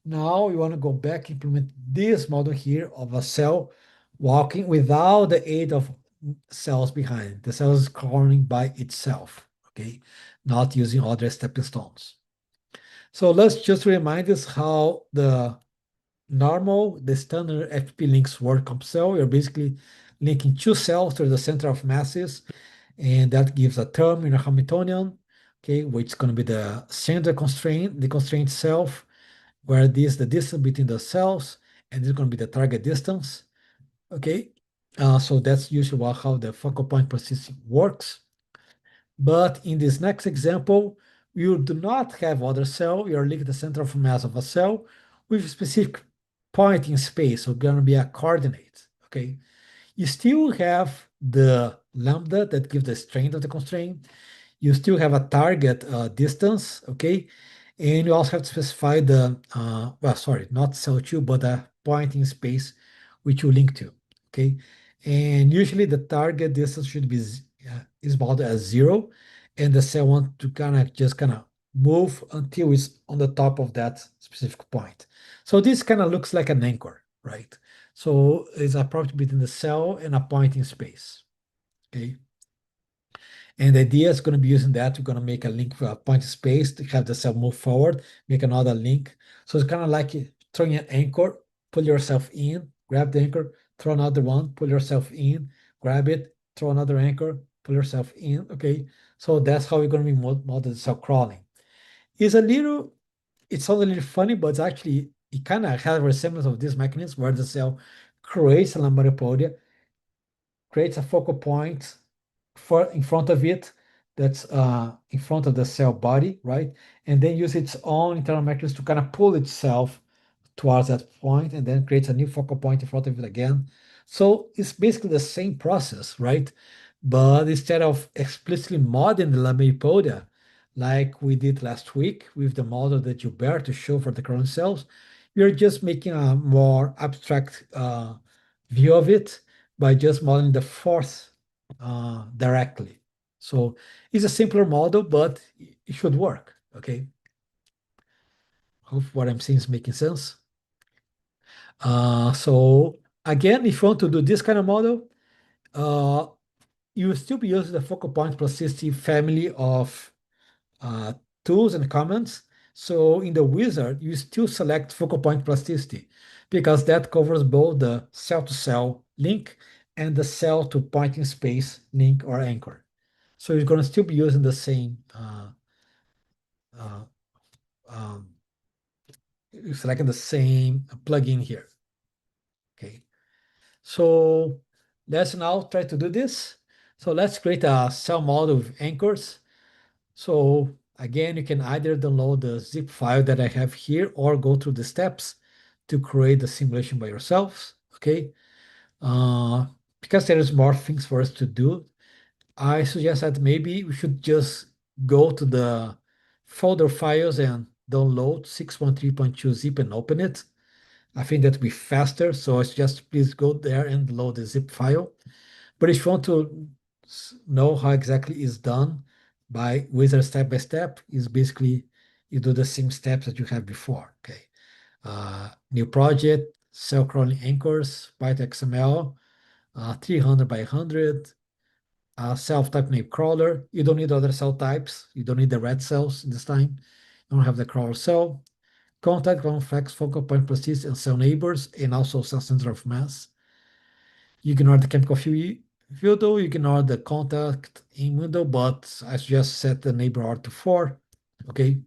Now we want to go back, implement this model here of a cell walking without the aid of cells behind. The cell is crawling by itself, okay? Not using other stepping stones. So let's just remind us how the standard FP links work CompuCell. You're basically linking two cells to the center of masses, and that gives a term in a Hamiltonian, okay, which is going to be the center constraint, the constraint itself, where this is the distance between the cells, and this is going to be the target distance. Okay, so that's usually how the focal point plasticity works. But in this next example, you do not have other cell. You're linking the center of mass of a cell with a specific point in space. So going to be a coordinate. Okay, you still have the lambda that gives the strength of the constraint. You still have a target distance, okay? And you also have to specify the, well, sorry, not cell two, but a point in space which you link to, okay? And usually the target distance should be is about as zero, and the cell want to just move until it's on the top of that specific point. So this kind of looks like an anchor, right? So it's a property between the cell and a point in space, okay? And the idea is going to be using that. We're going to make a link for a point in space to have the cell move forward, make another link. So it's kind of like throwing an anchor, pull yourself in, grab the anchor, throw another one, pull yourself in, grab it, throw another anchor, pull yourself in. Okay. So that's how we're going to be model cell crawling. It's a little, it sounds a little funny, but it's actually, it kind of has a resemblance of this mechanism where the cell creates a lambariopodia, creates a focal point in front of it that's in front of the cell body, right? And then use its own internal mechanism to kind of pull itself towards that point and then creates a new focal point in front of it again. So it's basically the same process, right? But instead of explicitly modeling the lamella like we did last week with the model that Gilberto showed for the current cells, we're just making a more abstract view of it by just modeling the force directly. So it's a simpler model, but it should work, okay? Hope what I'm saying is making sense. So again, if you want to do this kind of model, uh, you will still be using the focal point plasticity family of uh, tools and commands. So in the wizard, you still select focal point plasticity because that covers both the cell-to-cell link and the cell-to-point in space link or anchor. So you're going to still be using the same, uh, um, you're selecting the same plugin here. Okay. So let's now try to do this. So let's create a cell model with anchors. So again, you can either download the zip file that I have here or go through the steps to create the simulation by yourselves. Okay. Uh, because there is more things for us to do, I suggest that maybe we should just go to the folder files and download 613.2 zip and open it. I think that would be faster. So I suggest please go there and load the zip file. But if you want to know how exactly is done by wizard step by step, is basically you do the same steps that you have before. Okay. New project, cell crawling anchors, Python XML, 300 by 100, a cell type named crawler. You don't need other cell types. You don't need the red cells this time. You don't have the crawler cell. Contact, complex, focal point plasticity, and cell neighbors, and also cell center of mass. You ignore the chemical field, you ignore the contact in window, but I suggest set the neighbor R to 4. Okay.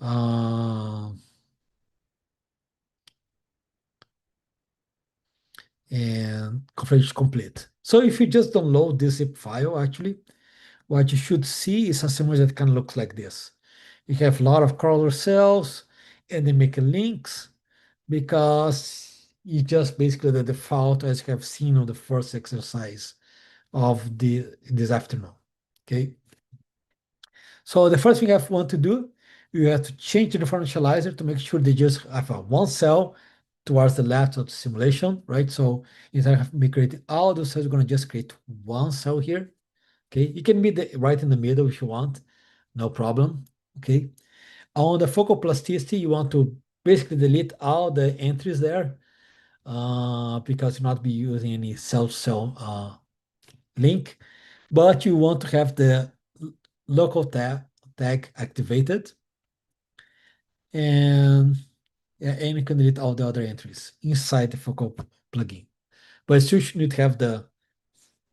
Uh, and configuration complete. So if you just download this zip file, actually, what you should see is a simulation that kind of looks like this. You have a lot of crawler cells, and they make links because you just basically the default as you have seen on the first exercise of this afternoon. Okay. So the first thing I want to do, you have to change the differentializer to make sure they just have a one cell towards the left of the simulation, right? So instead of me creating all those cells, we're going to just create one cell here. Okay, you can be right in the middle if you want, no problem. Okay, on the focal plasticity, you want to basically delete all the entries there because you'll not be using any cell-cell link, but you want to have the local tag activated, and yeah, and you can delete all the other entries inside the focal plugin. But still you need to have the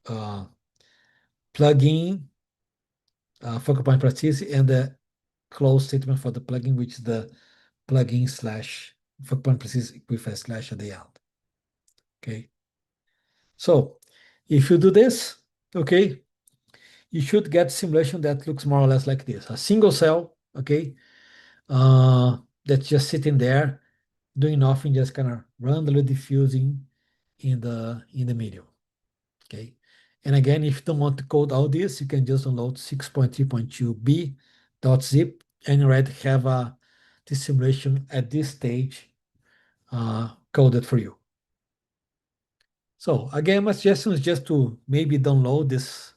uh, plugin focal point plasticity and the close statement for the plugin, which is the plugin slash focal point plasticity with a slash at the end. Okay. So if you do this, okay, you should get simulation that looks more or less like this: a single cell, okay, that's just sitting there doing nothing, just kind of randomly diffusing in the medium. Okay. And again, if you don't want to code all this, you can just download 6.3.2b.zip and already have this simulation at this stage coded for you. So again, my suggestion is just to maybe download this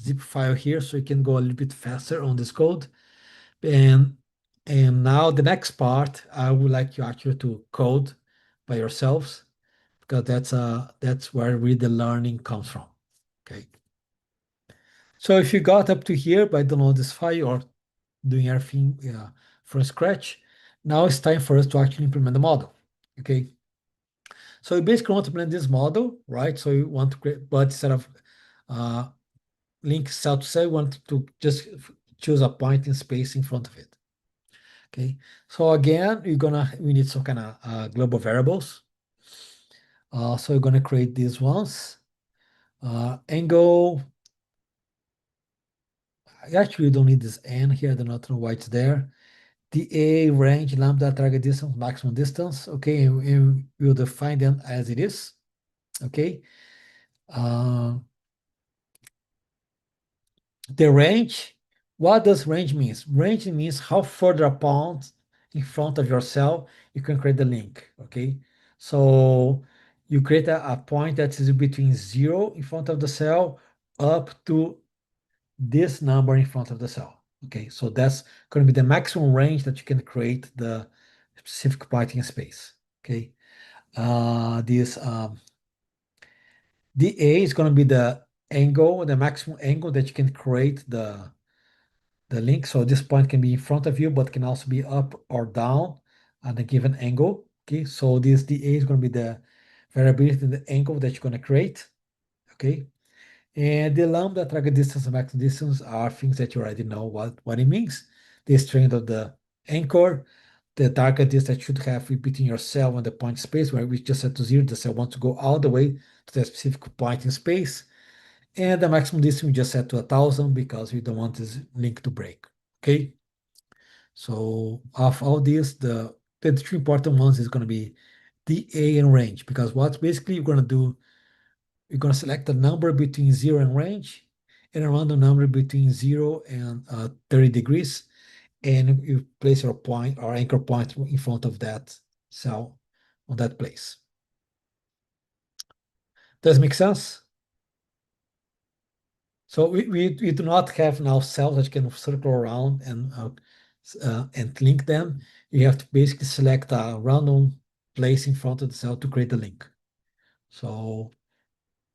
zip file here so you can go a little bit faster on this code. And now the next part, I would like you actually to code by yourselves because that's where really the learning comes from. Okay. So if you got up to here by downloading this file or doing everything from scratch, now it's time for us to actually implement the model. Okay. So you basically want to implement this model, right? So you want to create, but instead of link cell to cell, you want to just choose a point in space in front of it. Okay. So again, we need some kind of global variables. So you're gonna create these ones. Angle. Actually, you don't need this n here. I do not know why it's there. The A range, lambda, target distance, maximum distance. Okay, and we'll define them as it is. Okay. The range, what does range means? Range means how further apart in front of your cell you can create the link. Okay. So you create a point that is between 0 in front of the cell up to this number in front of the cell. Okay, so that's going to be the maximum range that you can create the specific point in space. Okay, this dA is going to be the angle, the maximum angle that you can create the link. So this point can be in front of you, but can also be up or down at a given angle. Okay, so this dA is going to be the variability in the angle that you're going to create. Okay, and the lambda, target distance, and maximum distance are things that you already know what it means. The strength of the anchor, the target distance that should have between your cell and the point space, where we just set to 0, the cell wants to go all the way to the specific point in space. And the maximum distance we just set to 1,000 because we don't want this link to break. Okay. So of all these, the two important ones is going to be dA and range, because what basically you're going to do, you're going to select a number between 0 and range and a random number between 0 and 30 degrees. And you place your point or anchor point in front of that cell on that place. Does it make sense? So we do not have now cells that you can circle around and link them. You have to basically select a random place in front of the cell to create the link. So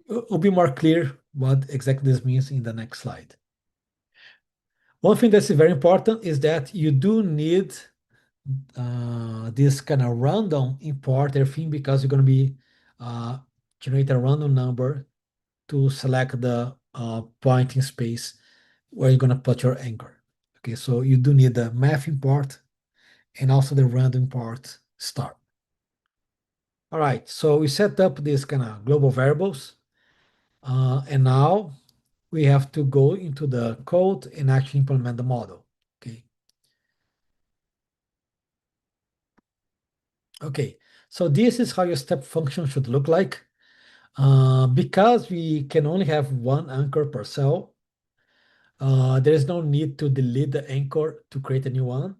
It'll be more clear what exactly this means in the next slide. One thing that's very important is that you do need this kind of random import everything because you're going to be generate a random number to select the pointing space where you're going to put your anchor. Okay, so you do need the math import and also the random import star. All right, so we set up these kind of global variables, and now we have to go into the code and actually implement the model. Okay. Okay, so this is how your step function should look like. Because we can only have one anchor per cell, there is no need to delete the anchor to create a new one.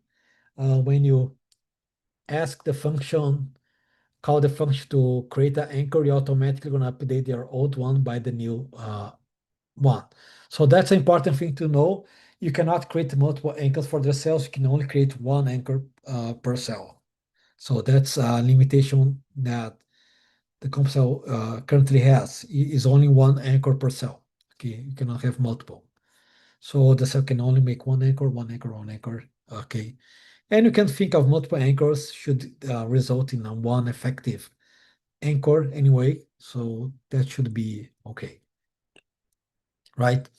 When you ask the function, call the function to create an anchor, you're automatically going to update your old one by the new one. So that's an important thing to know. You cannot create multiple anchors for the cells. You can only create one anchor per cell. So that's a limitation that the CompuCell currently has. Is only one anchor per cell. Okay, you cannot have multiple. So the cell can only make one anchor, one anchor, one anchor. Okay, and you can think of multiple anchors should result in one effective anchor anyway. So that should be okay, right?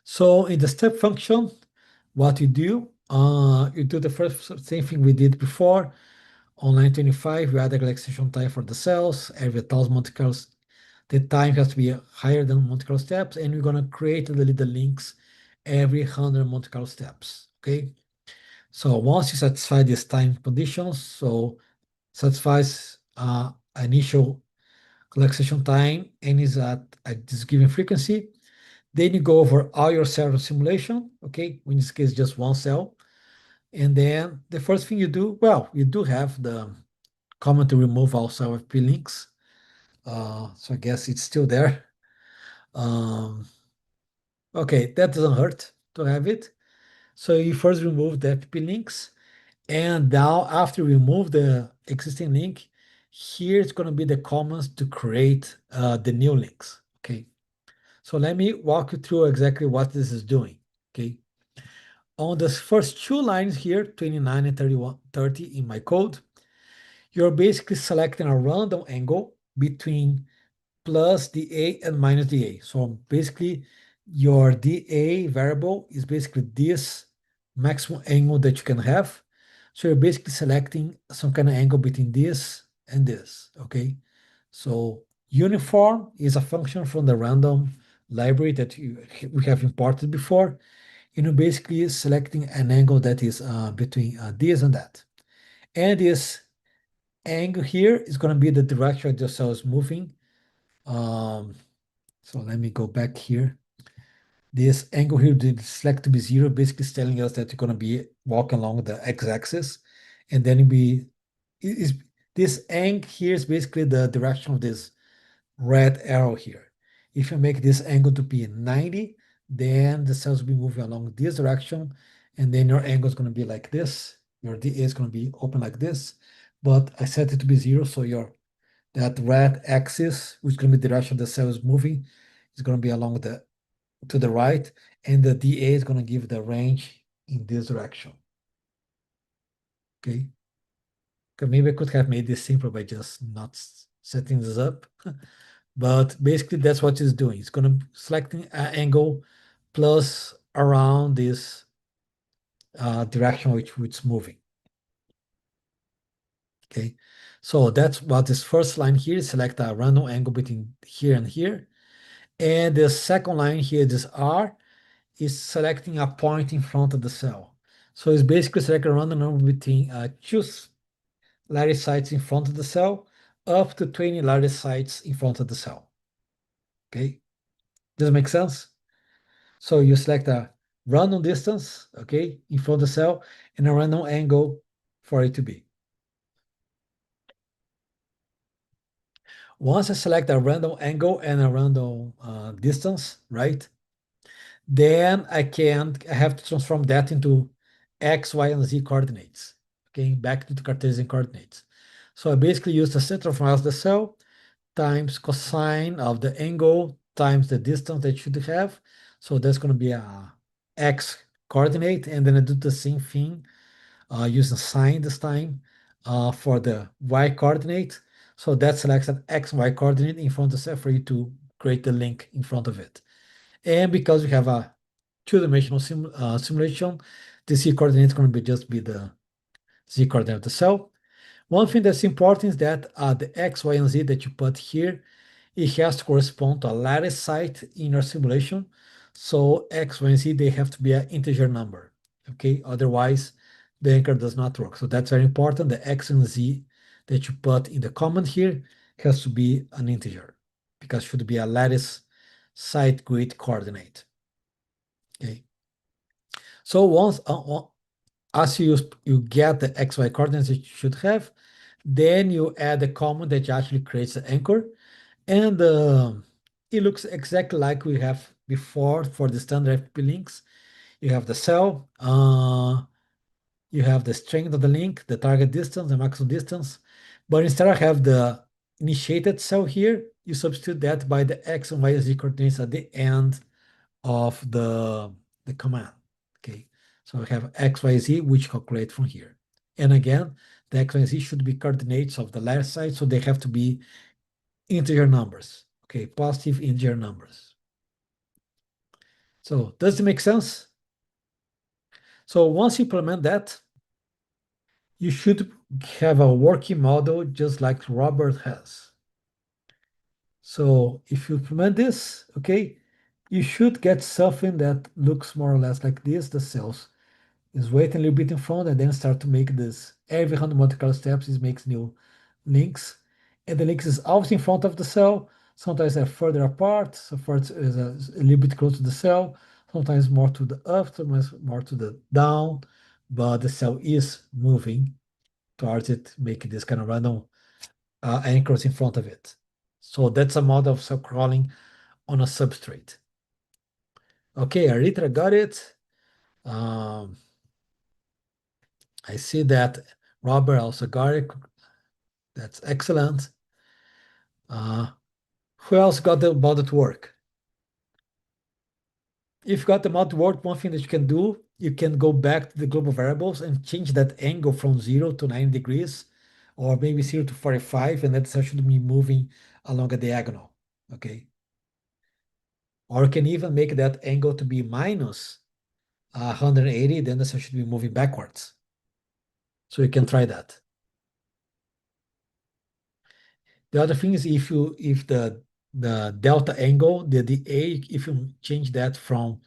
So in the step function, what you do the first same thing we did before. On line 25, we add the extension time for the cells. Every 1,000 Monte Carlos, the time has to be higher than Monte Carlo steps, and we're gonna create and delete the links every 100 Monte Carlo steps, okay? So once you satisfy these time conditions, so satisfies initial relaxation time and is at this given frequency, then you go over all your cell simulation, okay? In this case, just one cell. And then the first thing you do, well, you do have the command to remove all cell FP links. So I guess it's still there. Okay, that doesn't hurt to have it. So you first remove the FP links, and now after you remove the existing link, here it's going to be the commands to create the new links. Okay, so let me walk you through exactly what this is doing. Okay, on the first two lines here, 29 and 31, 30 in my code, you're basically selecting a random angle between plus dA and minus dA. So basically, your dA variable is basically this maximum angle that you can have. So you're basically selecting some kind of angle between this and this, okay? So uniform is a function from the random library that we have imported before. And you're basically selecting an angle that is between this and that. And this angle here is going to be the direction the cell is moving. So let me go back here. This angle here, the select to be 0, basically is telling us that you're going to be walking along the x-axis. And then this angle here is basically the direction of this red arrow here. If you make this angle to be 90, then the cells will be moving along this direction. And then your angle is going to be like this. Your dA is going to be open like this. But I set it to be 0, so that red axis, which is going to be the direction the cell is moving, is going to be along to the right, and the dA is going to give the range in this direction. Okay. Okay, maybe I could have made this simpler by just not setting this up, but basically that's what it's doing. It's going to selecting an angle plus around this direction which it's moving. Okay, so that's what this first line here is. Select a random angle between here and here. And the second line here, this R, is selecting a point in front of the cell. So it's basically selecting a random number between two lattice sites in front of the cell up to 20 lattice sites in front of the cell. Okay, does it make sense? So you select a random distance, okay, in front of the cell and a random angle for it to be. Once I select a random angle and a random distance, right? Then I have to transform that into X, Y, and Z coordinates, okay, back to the Cartesian coordinates. So I basically use the center of mass of the cell times cosine of the angle times the distance that you should have. So that's going to be a x coordinate, and then I do the same thing using sine this time for the y coordinate. So that selects an x, y coordinate in front of the cell for you to create the link in front of it. And because we have a two-dimensional simulation, the z coordinate is going to just be the z coordinate of the cell. One thing that's important is that the x, y, and z that you put here, it has to correspond to a lattice site in your simulation. So x, y, and z, they have to be an integer number, okay? Otherwise, the anchor does not work. So that's very important. The x and z that you put in the comment here has to be an integer because it should be a lattice site grid coordinate, okay? So once as you get the xy coordinates that you should have, then you add the comment that actually creates the anchor, and it looks exactly like we have before for the standard FP links. You have the cell, you have the strength of the link, the target distance, the maximum distance, but instead of have the initiated cell here, you substitute that by the x and y z coordinates at the end of the command. Okay, so we have x, y, z, which calculate from here. And again, the x, y, z should be coordinates of the left side, so they have to be integer numbers. Okay, positive integer numbers. So does it make sense? So once you implement that, you should have a working model just like Robert has. So if you implement this, okay, you should get something that looks more or less like this. The cells is wait a little bit in front and then start to make this. Every 100 multicolor steps is makes new links. And the links is always in front of the cell. Sometimes they're further apart. So first is a little bit close to the cell. Sometimes more to the up, sometimes more to the down. But the cell is moving towards it, making this kind of random anchors in front of it. So that's a model of cell crawling on a substrate. Okay, Aritra got it. I see that Robert also got it. That's excellent. Who else got the model to work? If you got the model to work, one thing that you can do, you can go back to the global variables and change that angle from 0 to 90 degrees, or maybe 0 to 45, and that's actually be moving along a diagonal, okay? Or you can even make that angle to be minus 180, then that's actually be moving backwards. So you can try that. The other thing is if the delta angle, the dA, if you change that from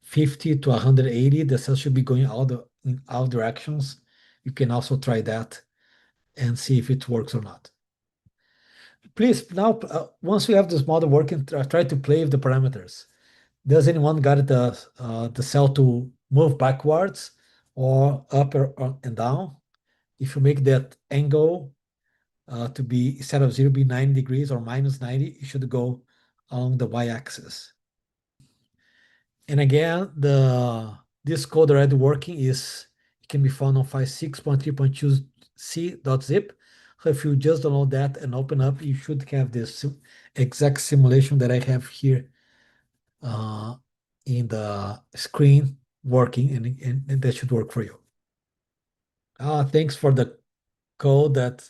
50 to 180, the cell should be going in all directions. You can also try that and see if it works or not. Please, now, once we have this model working, try to play with the parameters. Does anyone got the cell to move backwards or up and down? If you make that angle to be, instead of 0, be 90 degrees or minus 90, it should go along the y-axis. And again, this code already working is, it can be found on file 6.3.2c.zip. So if you just download that and open up, you should have this exact simulation that I have here in the screen working, and that should work for you. Thanks for the code that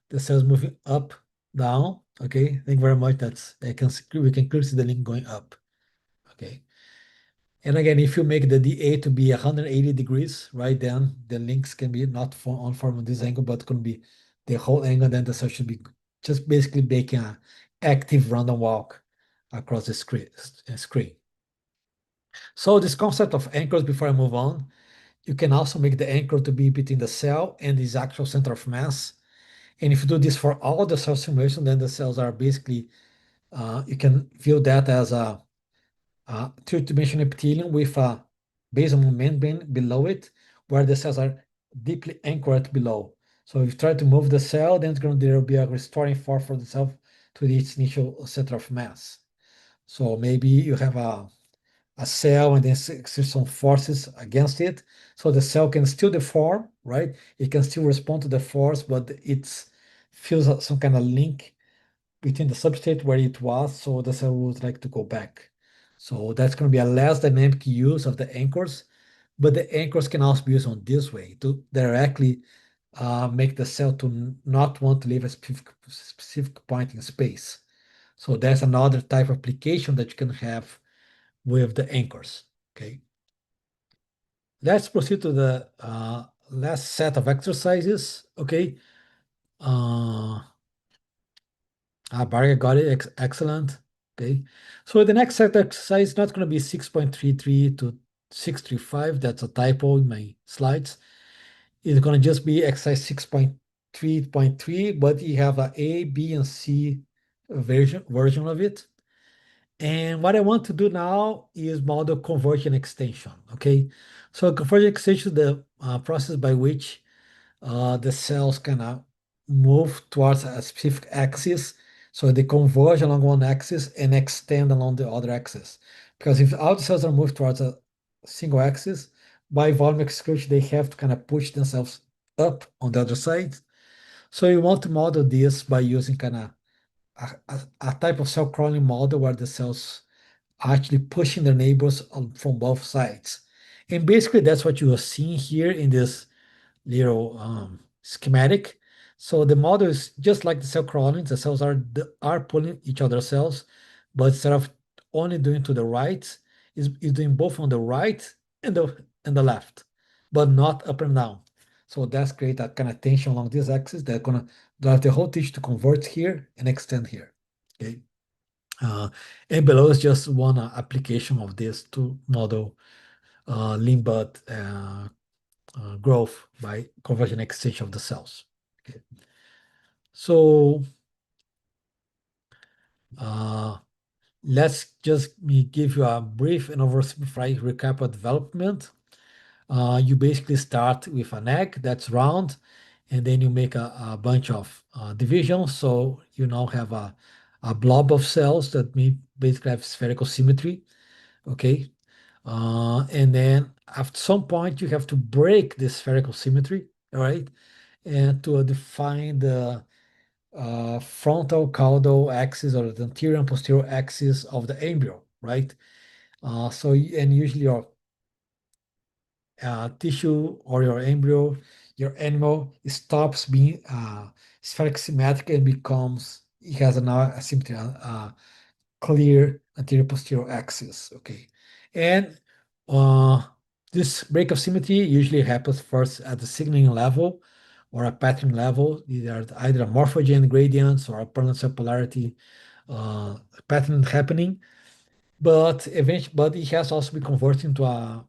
the cells moving up, down. Okay, thank you very much. We can clearly see the link going up. Okay. And again, if you make the dA to be 180 degrees, right, then the links can be not on form of this angle, but can be the whole angle. Then the cell should be just basically making an active random walk across the screen. So this concept of anchors, before I move on, you can also make the anchor to be between the cell and its actual center of mass. And if you do this for all the cell simulation, then the cells are basically, you can view that as a two-dimensional epithelium with a basal membrane below it, where the cells are deeply anchored below. So if you try to move the cell, then there will be a restoring force for the cell to its initial center of mass. So maybe you have a cell and then exert some forces against it. So the cell can still deform, right? It can still respond to the force, but it feels some kind of link between the substrate where it was, so the cell would like to go back. So that's going to be a less dynamic use of the anchors, but the anchors can also be used on this way to directly make the cell to not want to leave a specific point in space. So that's another type of application that you can have with the anchors. Okay. Let's proceed to the last set of exercises. Okay. Uh, Barga got it. Excellent. Okay. So the next set of exercise is not going to be 6.33 to 635. That's a typo in my slides. It's going to just be exercise 6.3.3, but you have a B, and C version of it. And what I want to do now is model convergent-extension. Okay. So convergent-extension is the process by which the cells kind of move towards a specific axis. So they converge along one axis and extend along the other axis. Because if all the cells are moved towards a single axis, by volume exclusion, they have to kind of push themselves up on the other side. So you want to model this by using kind of a type of cell crawling model where the cells are actually pushing their neighbors from both sides. And basically that's what you are seeing here in this little schematic. So the model is just like the cell crawling. The cells are pulling each other's cells, but instead of only doing to the right, is doing both on the right and the left, but not up and down. So that's create a kind of tension along this axis that's gonna drive the whole tissue to convert here and extend here. Okay. Uh, and below is just one application of this to model limb bud growth by conversion extension of the cells. Okay. So uh, let's just me give you a brief and oversimplified recap of development. You basically start with an egg that's round, and then you make a bunch of divisions. So you now have a blob of cells that basically have spherical symmetry. Okay. And then at some point, you have to break this spherical symmetry, all right, and to define the frontal caudal axis or the anterior and posterior axis of the embryo, right? And usually your tissue or your embryo, your animal stops being spherical symmetric and becomes, it has now a symmetry, clear anterior posterior axis. Okay. And uh, this break of symmetry usually happens first at the signaling level or a pattern level. These are either a morphogen gradients or a permanent cell polarity pattern happening. But eventually, but it has also been converted into a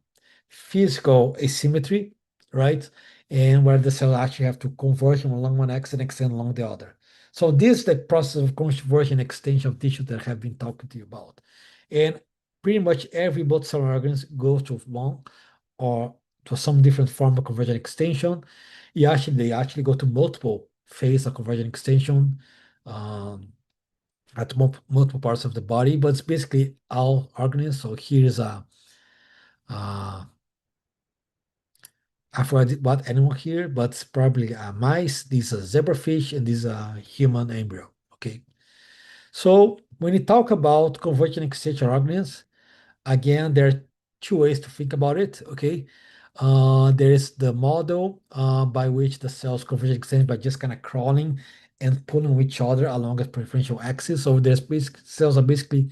physical asymmetry, right? And where the cell actually have to converge from along one axis and extend along the other. So this is the process of conversion extension of tissue that I have been talking to you about. And pretty much every multicellular organism goes to one or to some different form of convergent extension. They actually go to multiple phases of convergent extension. Um, at multiple parts of the body, but it's basically all organisms. So here's uh, I forgot what animal here, but it's probably a mice. This is a zebrafish, and this is a human embryo. Okay. So when you talk about convergent extension organisms, again, there are two ways to think about it. Okay. There is the model by which the cells converge extend by just kind of crawling and pulling each other along a preferential axis. So there's cells are basically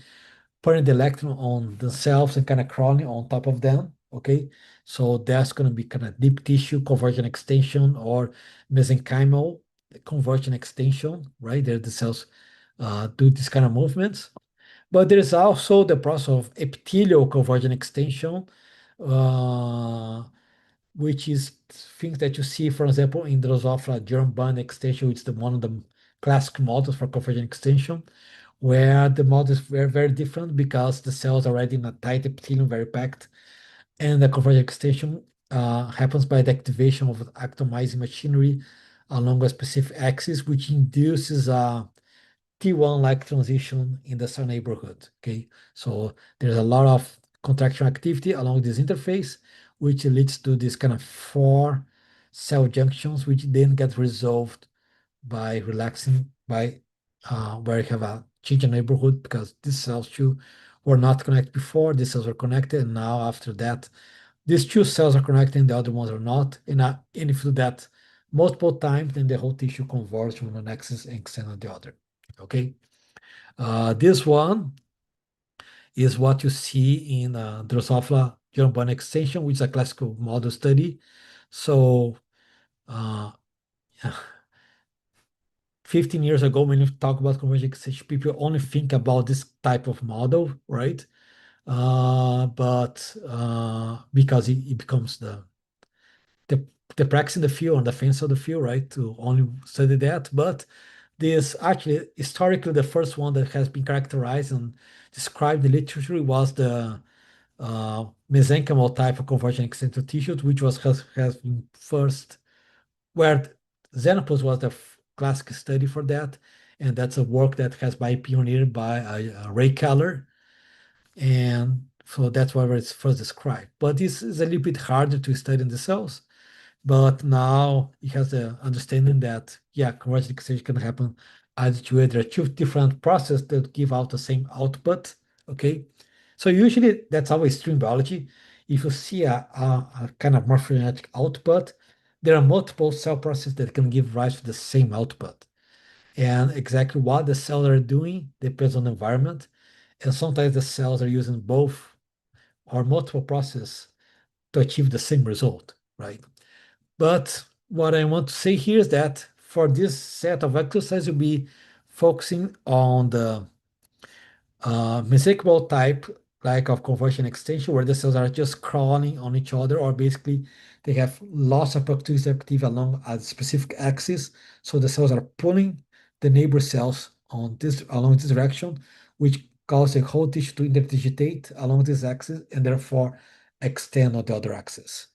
putting the electron on themselves and kind of crawling on top of them. Okay, so that's going to be kind of deep tissue conversion extension or mesenchymal conversion extension, right? There the cells do this kind of movements. But there's also the process of epithelial conversion extension, uh, which is things that you see, for example, in Drosophila germ-bound extension, which is one of the classic models for convergent extension, where the model is very, very different because the cells are already in a tight epithelium, very packed, and the convergent extension happens by the activation of atomizing machinery along a specific axis, which induces a T1-like transition in the cell neighborhood. Okay, so there's a lot of contraction activity along this interface, which leads to this kind of four cell junctions, which then get resolved by relaxing by where you have a change in neighborhood because these cells two were not connected before, these cells were connected, and now after that, these two cells are connected and the other ones are not. And if you do that multiple times, then the whole tissue converges from one axis and extends on the other. Okay. This one is what you see in Drosophila Germbone-extension, which is a classical model study. So uh, 15 years ago, when you talk about Convergent-extension, people only think about this type of model, right? But because it becomes the the practice in the field and the fence of the field, right? To only study that. But this actually historically the first one that has been characterized and described in the literature was the mesenchymal type of convergent extended tissues, which has been first where Xenopus was the classic study for that, and that's a work that has been pioneered by Ray Keller, and so that's why it's first described. But this is a little bit harder to study in the cells. But now it has the understanding that, yeah, convergent extension can happen either two. There are two different processes that give out the same output, okay? So usually that's always true in biology. If you see a kind of morphogenetic output, there are multiple cell processes that can give rise to the same output. And exactly what the cells are doing depends on the environment. And sometimes the cells are using both or multiple processes to achieve the same result, right? But what I want to say here is that for this set of exercises, you'll be focusing on the mesenchymal type, like of conversion extension, where the cells are just crawling on each other, or basically they have lots of protrusion activity along a specific axis. So the cells are pulling the neighbor cells on this along this direction, which causes the whole tissue to interdigitate along this axis and therefore extend on the other axis.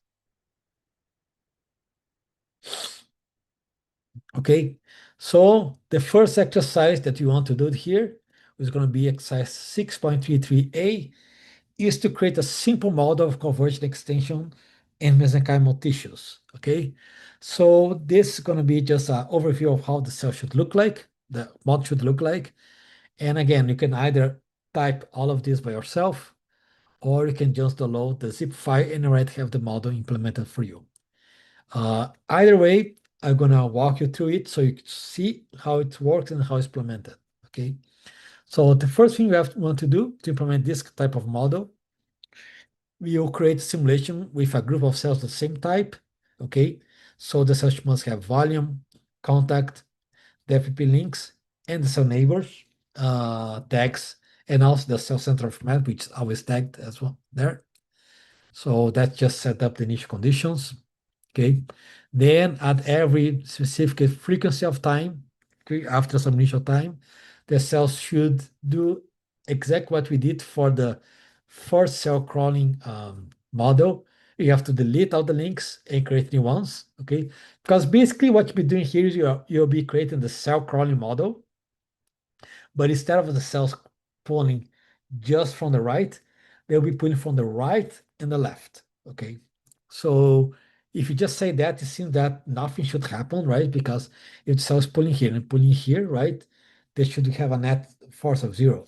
Okay, so the first exercise that you want to do here is going to be exercise 6.33a, is to create a simple model of convergent extension in mesenchymal tissues. Okay, so this is going to be just an overview of how the cell should look like, the model should look like. And again, you can either type all of this by yourself, or you can just download the zip file and already have the model implemented for you. Either way, I'm gonna walk you through it so you can see how it works and how it's implemented. Okay. So the first thing you want to do to implement this type of model, we will create a simulation with a group of cells of the same type. Okay. So the cells must have volume, contact, FP links, and the cell neighbors, tags, and also the cell center of mass, which is always tagged as well there. So that just set up the initial conditions. Okay. Then at every specific frequency of time, okay, after some initial time, the cells should do exactly what we did for the first cell crawling model. You have to delete all the links and create new ones, okay? Because basically what you'll be doing here is you'll be creating the cell crawling model, but instead of the cells pulling just from the right, they'll be pulling from the right and the left, okay? So if you just say that, it seems that nothing should happen, right? Because if the cell is pulling here and pulling here, right, they should have a net force of zero.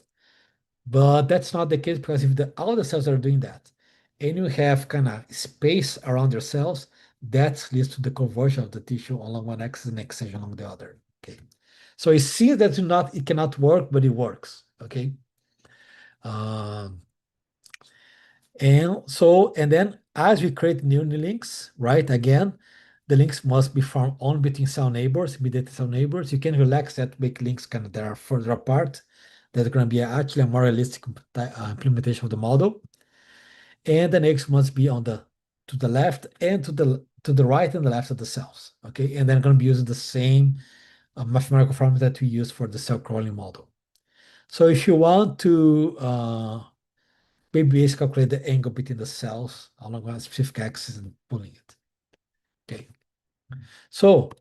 But that's not the case because if all the cells are doing that, and you have kind of space around your cells, that leads to the conversion of the tissue along one axis and extension along the other. Okay. So it seems that it cannot work, but it works. Okay. Um, and then as we create new links, right? Again, the links must be formed only between cell neighbors, immediate cell neighbors. You can relax that, make links kind of that are further apart. That's going to be actually a more realistic implementation of the model. And the next must be on the to the left and to the right and the left of the cells. Okay, and then going to be using the same mathematical formula that we use for the cell crawling model. So if you want to maybe calculate the angle between the cells along a specific axis and pulling it. Okay. So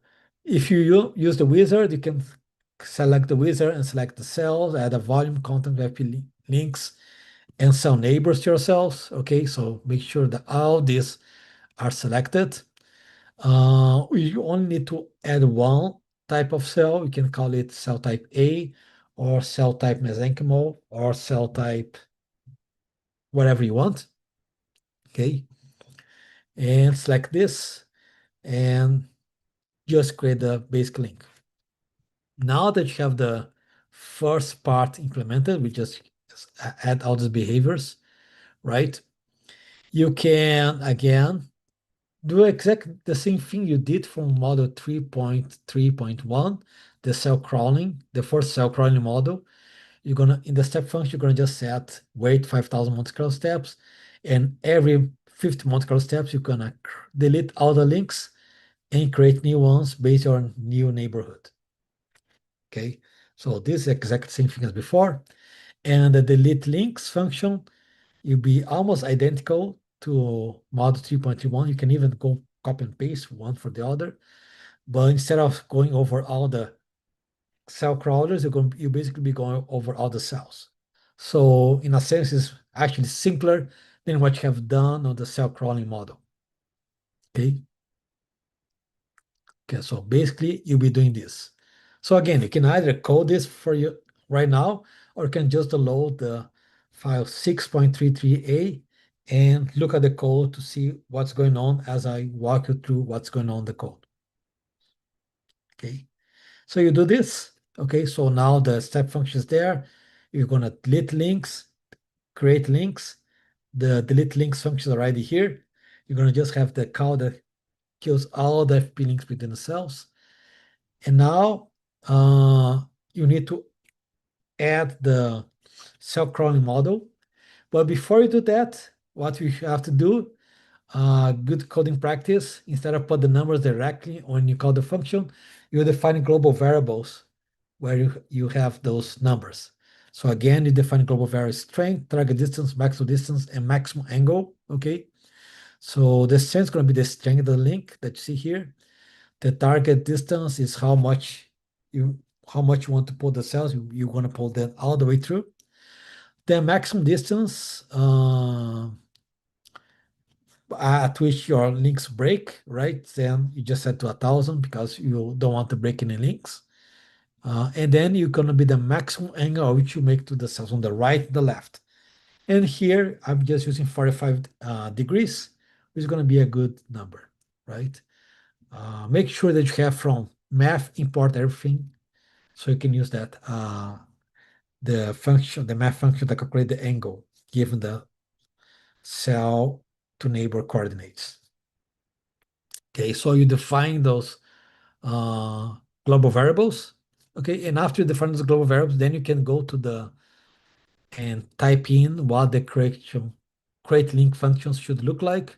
if you use the wizard, you can select the wizard and select the cells, add a volume, content, IP links, and cell neighbors to your cells. Okay, so make sure that all these are selected. You only need to add one type of cell. You can call it cell type A or cell type mesenchymal or cell type whatever you want. Okay. And select this and just create the basic link. Now that you have the first part implemented, we just add all these behaviors, right? You can, again, do exactly the same thing you did from model 3.3.1, the cell crawling, the first cell crawling model. You're gonna, in the step function, you're gonna just set wait 5,000 Monte Carlo steps, and every 50 Monte Carlo steps, you're gonna delete all the links and create new ones based on new neighborhood. Okay, so this is exactly the same thing as before. And the delete links function will be almost identical to model 3.31. You can even go copy and paste one for the other. But instead of going over all the cell crawlers, you basically be going over all the cells. So in a sense, it's actually simpler than what you have done on the cell crawling model. Okay. Okay, so basically you'll be doing this. So again, you can either code this for you right now, or you can just download the file 6.33a and look at the code to see what's going on as I walk you through what's going on in the code. Okay, so you do this. Okay, so now the step function is there. You're gonna delete links, create links. The delete links function is already here. You're gonna just have the call that kills all the FP links between the cells. And now you need to add the cell crawling model. But before you do that, what you have to do, good coding practice, instead of put the numbers directly when you call the function, you define global variables where you have those numbers. So again, you define global variable strength, target distance, maximum distance, and maximum angle. Okay. So the strength is going to be the strength of the link that you see here. The target distance is how much you want to pull the cells. You want to pull them all the way through. The maximum distance at which your links break, right? Then you just set to 1,000 because you don't want to break any links. And then you're going to be the maximum angle which you make to the cells on the right, the left. And here I'm just using 45 degrees, which is going to be a good number, right? Make sure that you have from math import everything, so you can use that the math function to calculate the angle given the cell to neighbor coordinates. Okay, so you define those global variables. Okay, and after you define those global variables, then you can go to the and type in what the create link functions should look like.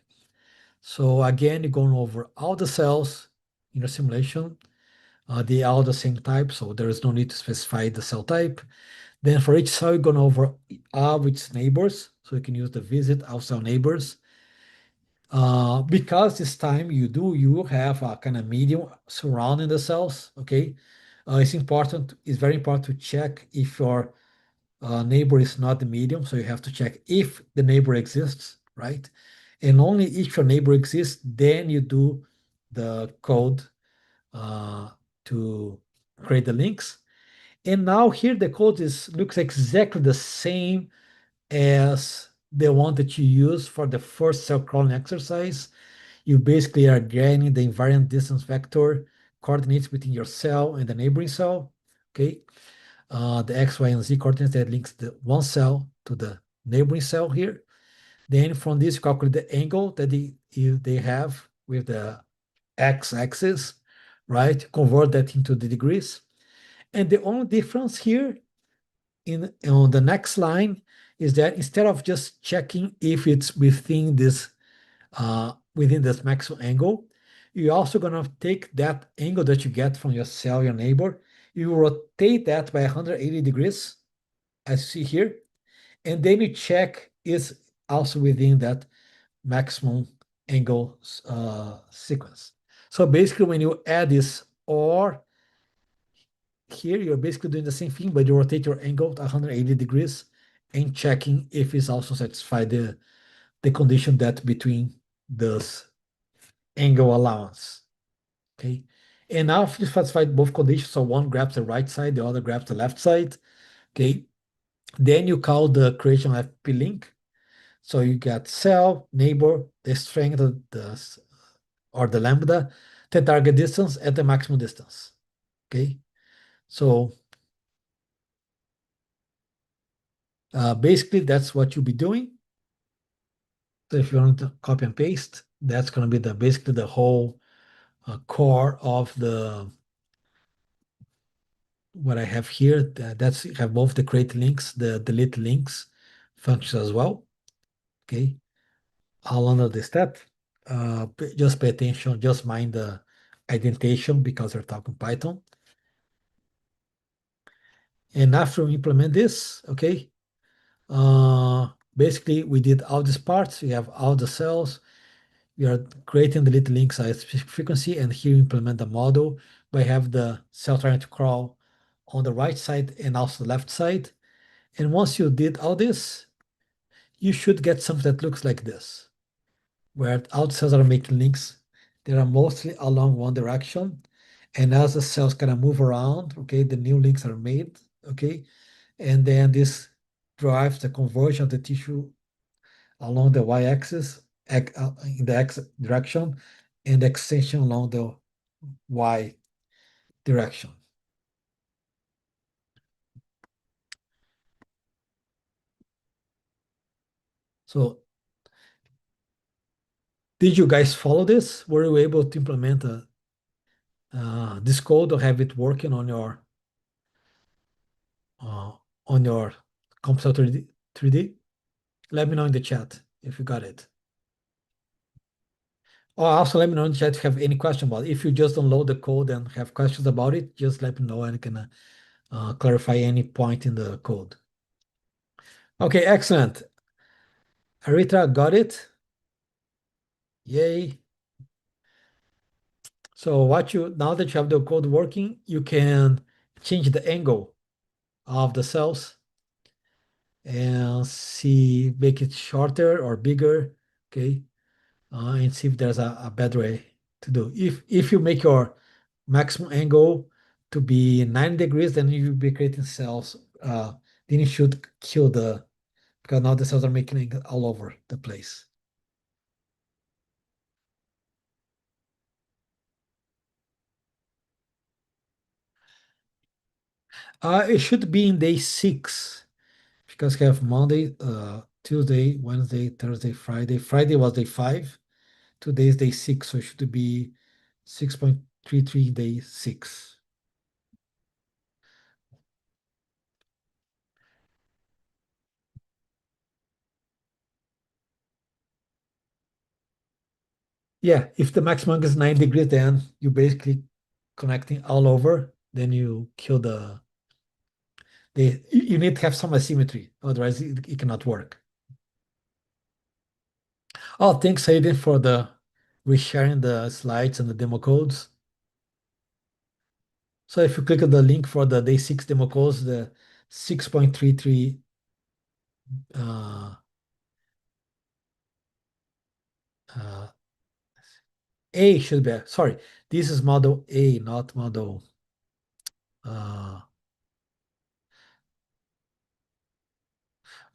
So again, you're going over all the cells in your simulation. They are all the same type, so there is no need to specify the cell type. Then for each cell, you're going over all its neighbors, so you can use the visit of cell neighbors. Because this time you have a kind of medium surrounding the cells, okay? It's very important to check if your neighbor is not the medium, so you have to check if the neighbor exists, right? And only if your neighbor exists, then you do the code to create the links. And now here the code looks exactly the same as the one that you use for the first cell crawling exercise. You basically are getting the invariant distance vector coordinates between your cell and the neighboring cell, okay? The X, Y, and Z coordinates that links the one cell to the neighboring cell here. Then from this, you calculate the angle that they have with the x-axis, right? Convert that into the degrees. And the only difference here on the next line is that instead of just checking if it's within this maximum angle, you're also gonna take that angle that you get from your cell, your neighbor, you rotate that by 180 degrees, as you see here, and then you check is also within that maximum angle sequence. So basically, when you add this or here, you're basically doing the same thing, but you rotate your angle to 180 degrees and checking if it's also satisfied the condition that between this angle allowance. Okay. And now if you specify both conditions, so one grabs the right side, the other grabs the left side, okay? Then you call the creation of FP link. So you get cell, neighbor, the strength of or the lambda, the target distance, and the maximum distance, okay? So basically that's what you'll be doing. So if you want to copy and paste, that's going to be basically the whole core of the what I have here. That's have both the create links, the delete links functions as well. Okay, all under the step. Just pay attention, just mind the indentation because we're talking Python. And after we implement this, okay, basically we did all these parts. We have all the cells. We are creating the delete links at a specific frequency, and here we implement the model. We have the cell trying to crawl on the right side and also the left side. And once you did all this, you should get something that looks like this, where all the cells are making links. They are mostly along one direction. And as the cells kind of move around, okay, the new links are made, okay? And then this drives the conversion of the tissue along the y-axis in the x direction and the extension along the y direction. So did you guys follow this? Were you able to implement this code or have it working uh, on your CompuCell 3D? Let me know in the chat if you got it. Or also let me know in the chat if you have any question about it. If you just download the code and have questions about it, just let me know and I can clarify any point in the code. Okay, excellent. Arita got it. Yay. So now that you have the code working, you can change the angle of the cells and make it shorter or bigger, okay? And see if there's a better way to do. If you make your maximum angle to be 90 degrees, then you'll be creating cells. Then you should kill because now the cells are making it all over the place. It should be in day 6 because we have Monday, Tuesday, Wednesday, Thursday, Friday. Friday was day 5. Today is day 6, so it should be 6.33 day 6. Yeah, if the maximum is 9 degrees, then you basically connecting all over. Then you kill you need to have some asymmetry, otherwise it cannot work. Oh, thanks, Hayden, for the resharing the slides and the demo codes. So if you click on the link for the day 6 demo codes, the 6.33 uh, uh, A should be, sorry, this is model A, not model.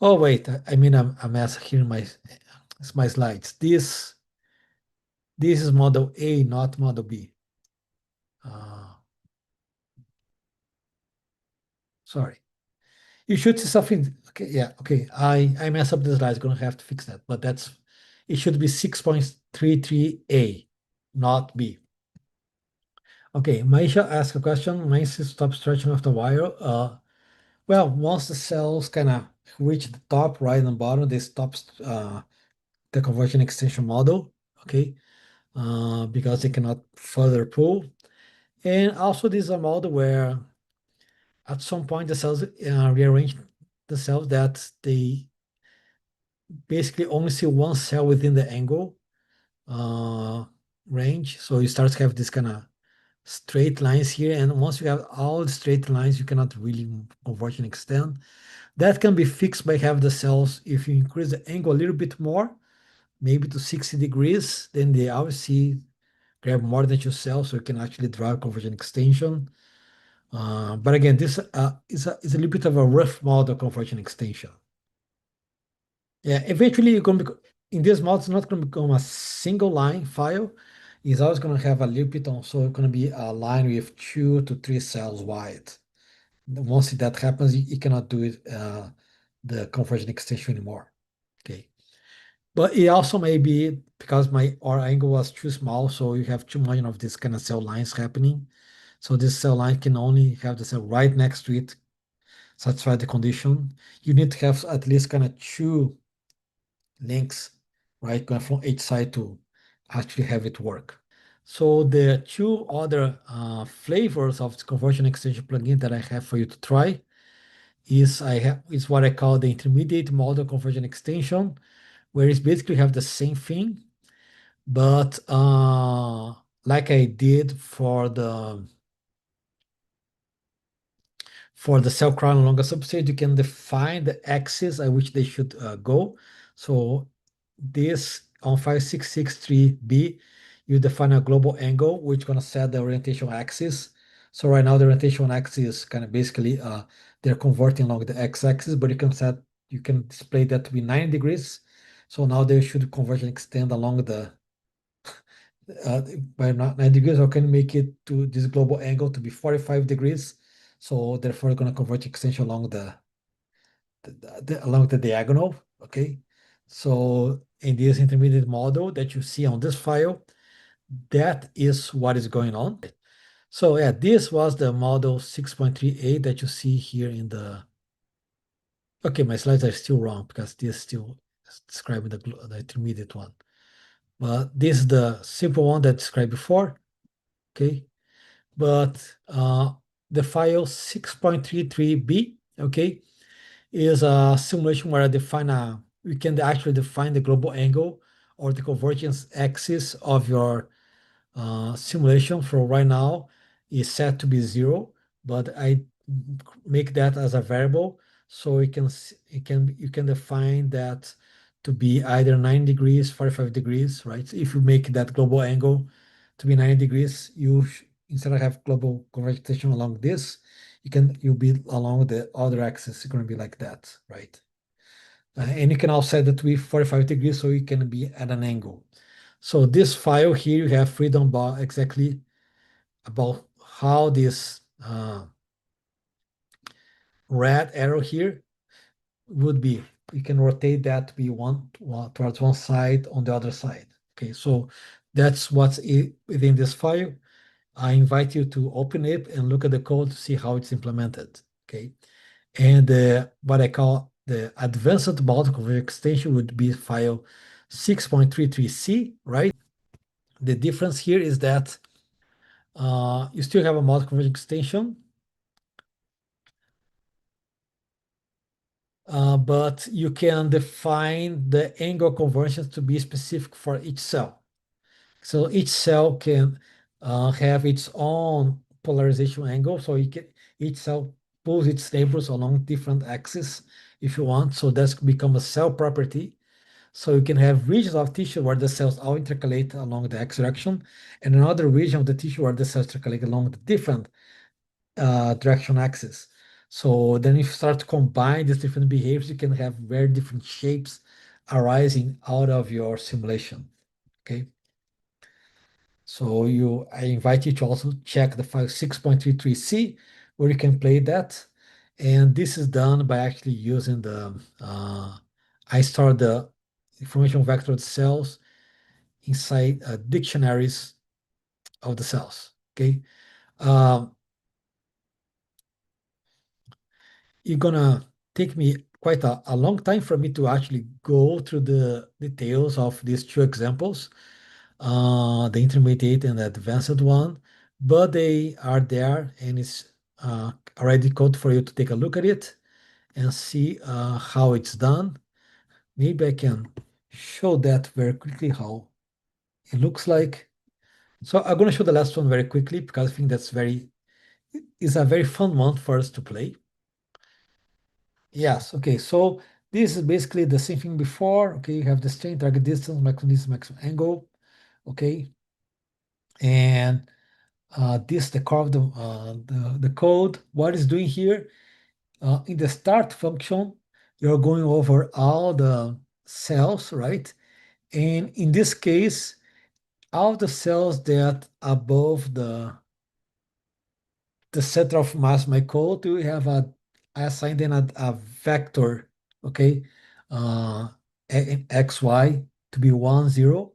Oh, wait, I mean, I'm asking here my slides. This is model A, not model B. Uh, sorry. You should see something. Okay, yeah, okay. I messed up the slides. Gonna have to fix that. But it should be 6.33A, not B. Okay, Maisha asked a question. Maisha stop stretching of the wire. Well, once the cells kind of reach the top, right and bottom, they stop the conversion extension model. Okay, because they cannot further pull. And also, this is a model where at some point the cells rearrange the cells that they basically only see one cell within the angle uh, range. So you start to have this kind of straight lines here. And once you have all the straight lines, you cannot really conversion extend. That can be fixed by having the cells, if you increase the angle a little bit more, maybe to 60 degrees, then they always see grab more than two cells, so you can actually draw a convergent extension. But again, this is a little bit of a rough model convergent extension. Yeah, eventually you're going to in this model, it's not going to become a single line file. It's always going to have a little bit on, so it's going to be a line with 2 to 3 cells wide. Once that happens, you cannot do it the convergent extension anymore. Okay. But it also may be because our angle was too small, so you have too much of this kind of cell lines happening. So this cell line can only have the cell right next to it, satisfy the condition. You need to have at least kind of two links, right, going from each side to actually have it work. So the two other flavors of the conversion extension plugin that I have for you to try is what I call the intermediate model conversion extension, where it's basically have the same thing, but like I did for the cell crown along a substrate, you can define the axis at which they should go. So this on 5663B, you define a global angle, which is going to set the orientation axis. So right now the orientation axis is kind of basically they're converting along the x-axis, but you can display that to be 90 degrees. So now they should converge and extend along the by 90 degrees, or can make it to this global angle to be 45 degrees. So therefore, going to converge extension along along the diagonal. Okay. So in this intermediate model that you see on this file, that is what is going on. So yeah, this was the model 6.38 that you see here in the. Okay, my slides are still wrong because this still is describing the intermediate one. But this is the simple one that I described before. Okay. But the file 6.33b, okay, is a simulation where we can actually define the global angle or the convergence axis of your simulation. For right now is set to be 0, but I make that as a variable, so you can define that to be either 9 degrees, 45 degrees, right? So if you make that global angle to be 90 degrees, instead of have global convergence along this, you'll be along the other axis. It's going to be like that, right? And you can also set it to be 45 degrees, so you can be at an angle. So this file here, you have freedom about exactly about how this red arrow here would be. You can rotate that to be towards one side on the other side. Okay, so that's what's within this file. I invite you to open it and look at the code to see how it's implemented. Okay, and what I call the advanced multi-conversion extension would be file 6.33c, right? The difference here is that you still have a multi-conversion extension, but you can define the angle conversions to be specific for each cell. So each cell can have its own polarization angle. So each cell pulls its neighbors along different axes if you want. So that's become a cell property. So you can have regions of tissue where the cells all intercalate along the x direction, and another region of the tissue where the cells intercalate along the different direction axis. So then if you start to combine these different behaviors, you can have very different shapes arising out of your simulation. Okay. So I invite you to also check the file 6.33c, where you can play that. And this is done by actually using I store the information vector of the cells inside dictionaries of the cells. Okay. Um, it's gonna take me quite a long time for me to actually go through the details of these two examples, the intermediate and the advanced one, but they are there and it's already code for you to take a look at it and see how it's done. Maybe I can show that very quickly how it looks like. So I'm going to show the last one very quickly because I think is a very fun one for us to play. Yes, okay, so this is basically the same thing before. Okay, you have the strain, target distance, maximum angle. Okay, And this the core of the code. What it's doing here in the start function, you're going over all the cells, right? And in this case, all the cells that above the center of mass my code, we have I assigned them a vector, okay, in xy to be 1, 0.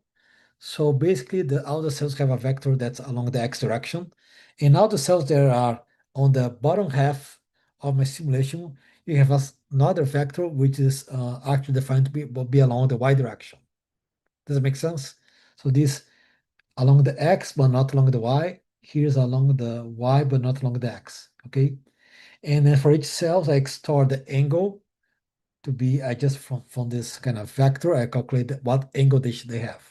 So basically, all the cells have a vector that's along the x direction, and all the cells that are on the bottom half of my simulation, you have another vector which is actually defined to be along the y direction. Does it make sense? So this along the x but not along the y. Here's along the y but not along the x. Okay, and then for each cell, I store the angle to be. I just from this kind of vector, I calculate what angle they have.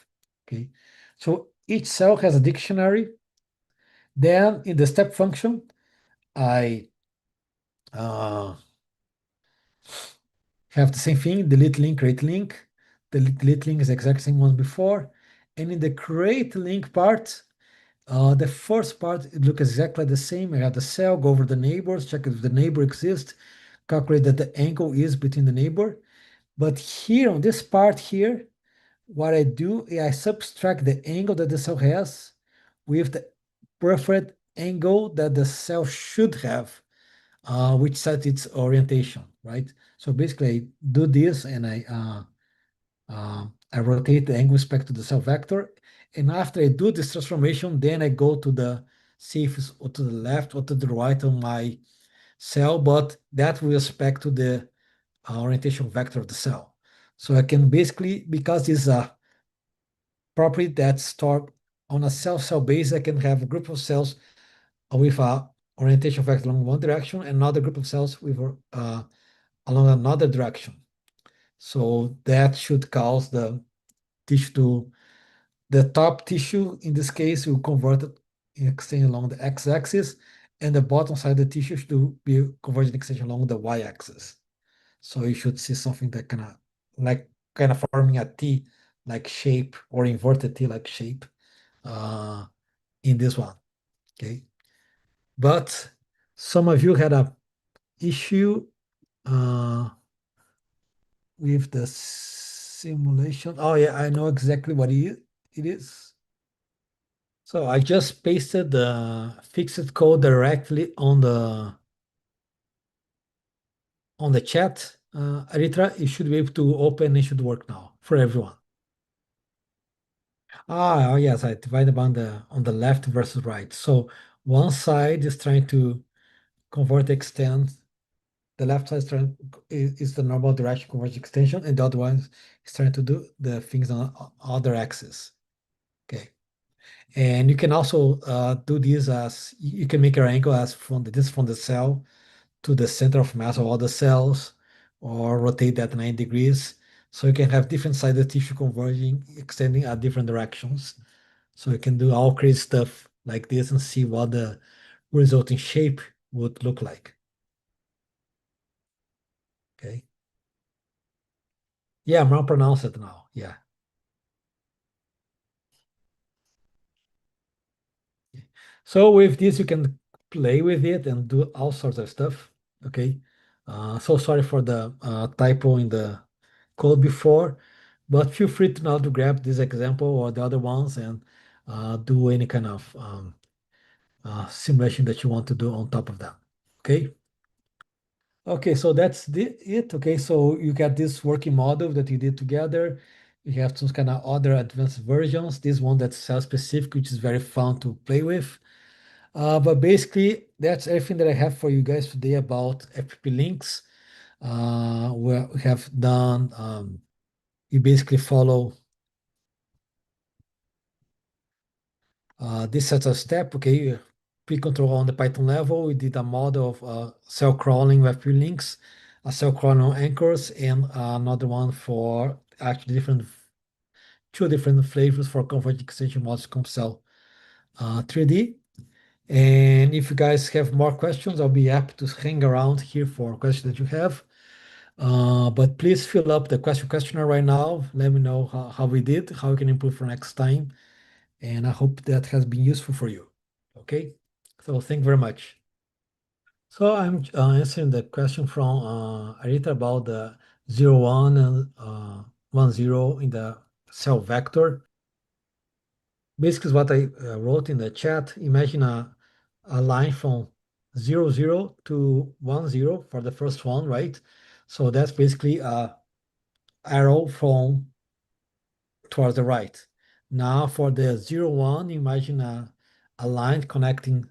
Okay, so each cell has a dictionary. Then in the step function, I uh, have the same thing: delete link, create link. The delete link is the exact same one before, and in the create link part. The first part, it looks exactly the same. I have the cell, go over the neighbors, check if the neighbor exists, calculate that the angle is between the neighbor. But here on this part here, what I do is I subtract the angle that the cell has with the preferred angle that the cell should have, which sets its orientation, right? So basically, I do this and I rotate the angle with respect to the cell vector. And after I do this transformation, then I go to see if it's or to the left or to the right on my cell, but that with respect to the orientation vector of the cell. So I can basically, because this is a property that's stored on a cell base, I can have a group of cells with a orientation vector along one direction and another group of cells with along another direction. So that should cause the tissue to the top tissue, in this case, will convert it extending along the x-axis, and the bottom side of the tissue should be convergent extension along the y-axis. So you should see something that kind of forming a T like shape or inverted T like shape uh, in this one. Okay, but some of you had a issue uh, with the simulation. Oh yeah, I know exactly what it is. So I just pasted the fixed code directly on the chat. Aritra, you should be able to open. It should work now for everyone. Oh yes, I divided on the left versus right. So one side is trying to convert extend. The left side is the normal direction converge extension, and the other one is trying to do the things on other axis. Okay. And you can also do this as you can make your angle as from the cell to the center of mass of all the cells, or rotate that 90 degrees. So you can have different sided tissue converging, extending at different directions. So you can do all crazy stuff like this and see what the resulting shape would look like. Okay. Yeah, I'm gonna pronounce it now. Yeah. So with this, you can play with it and do all sorts of stuff. Okay. So sorry for the typo in the code before, but feel free to now to grab this example or the other ones and do any kind of simulation that you want to do on top of that. Okay. Okay, so that's it. Okay, so you got this working model that you did together. You have some kind of other advanced versions. This one that's cell specific, which is very fun to play with. But basically, that's everything that I have for you guys today about FPP links. We have done, you basically follow this set of step. Okay, pre-control on the Python level. We did a model of cell crawling with FPP links, a cell crawling on anchors, and another one for actually two different flavors for convergent extension models CompuCell 3D. And if you guys have more questions, I'll be happy to hang around here for questions that you have. But please fill up the questionnaire right now. Let me know how we did, how we can improve for next time. And I hope that has been useful for you. Okay, so thank you very much. So I'm answering the question from Arita about the 0, 1 and 1, 0 in the cell vector. Basically, what I wrote in the chat. Imagine a line from 0, 0 to 1, 0 for the first one, right? So that's basically a arrow from towards the right. Now for the 0, 1, imagine a line connecting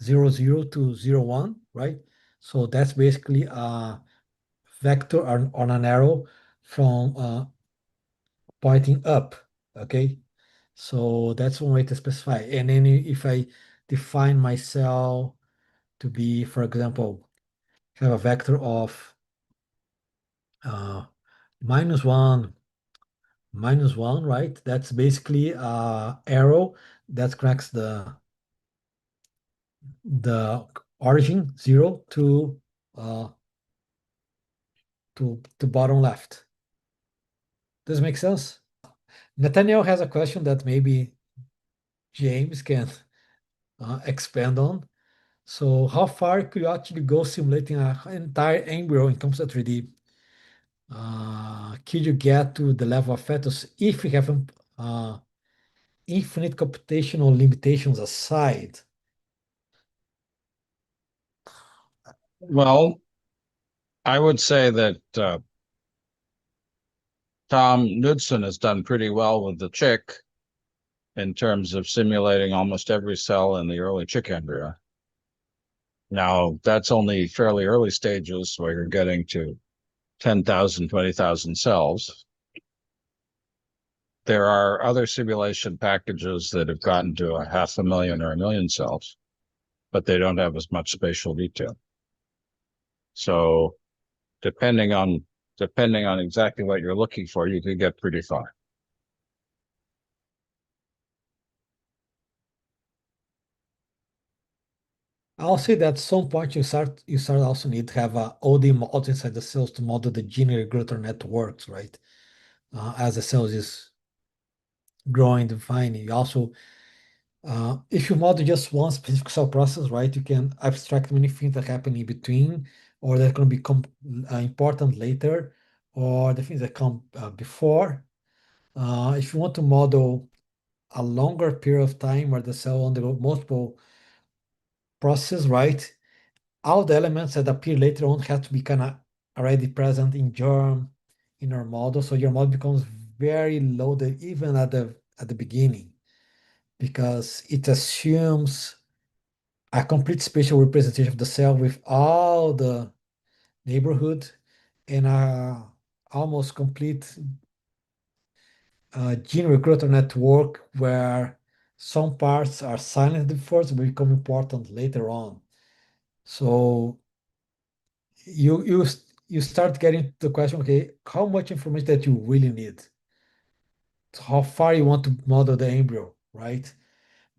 0, 0 to 0, 1, right? So that's basically a vector on an arrow from pointing up, okay? So that's one way to specify. And then if I define my cell to be, for example, have a vector of uh, -1, -1, right? That's basically a arrow that connects the origin 0 uh, to bottom left. Does it make sense? Nathaniel has a question that maybe James can expand on. So how far could you actually go simulating an entire embryo in CompuCell3D? Could you get to the level of fetus if you have infinite computational limitations aside? Well, I would say that Tom Knudsen has done pretty well with the chick in terms of simulating almost every cell in the early chick embryo. Now, that's only fairly early stages where you're getting to 10,000, 20,000 cells. There are other simulation packages that have gotten to 500,000 or 1,000,000 cells, but they don't have as much spatial detail. So depending on exactly what you're looking for, you can get pretty far. I'll say that at some point you start also need to have a OD model inside the cells to model the gene regulator networks, right? As the cells is growing, defining. You also, if you model just one specific cell process, right, you can abstract many things that happen in between, or that can become important later, or the things that come before. If you want to model a longer period of time where the cell undergo multiple processes, right? All the elements that appear later on have to be kind of already present in germ in your model. So your model becomes very loaded even at the beginning because it assumes a complete spatial representation of the cell with all the neighborhood and a almost complete gene recruiter network where some parts are silent first but become important later on. So you start getting the question, okay, how much information that you really need? How far you want to model the embryo, right?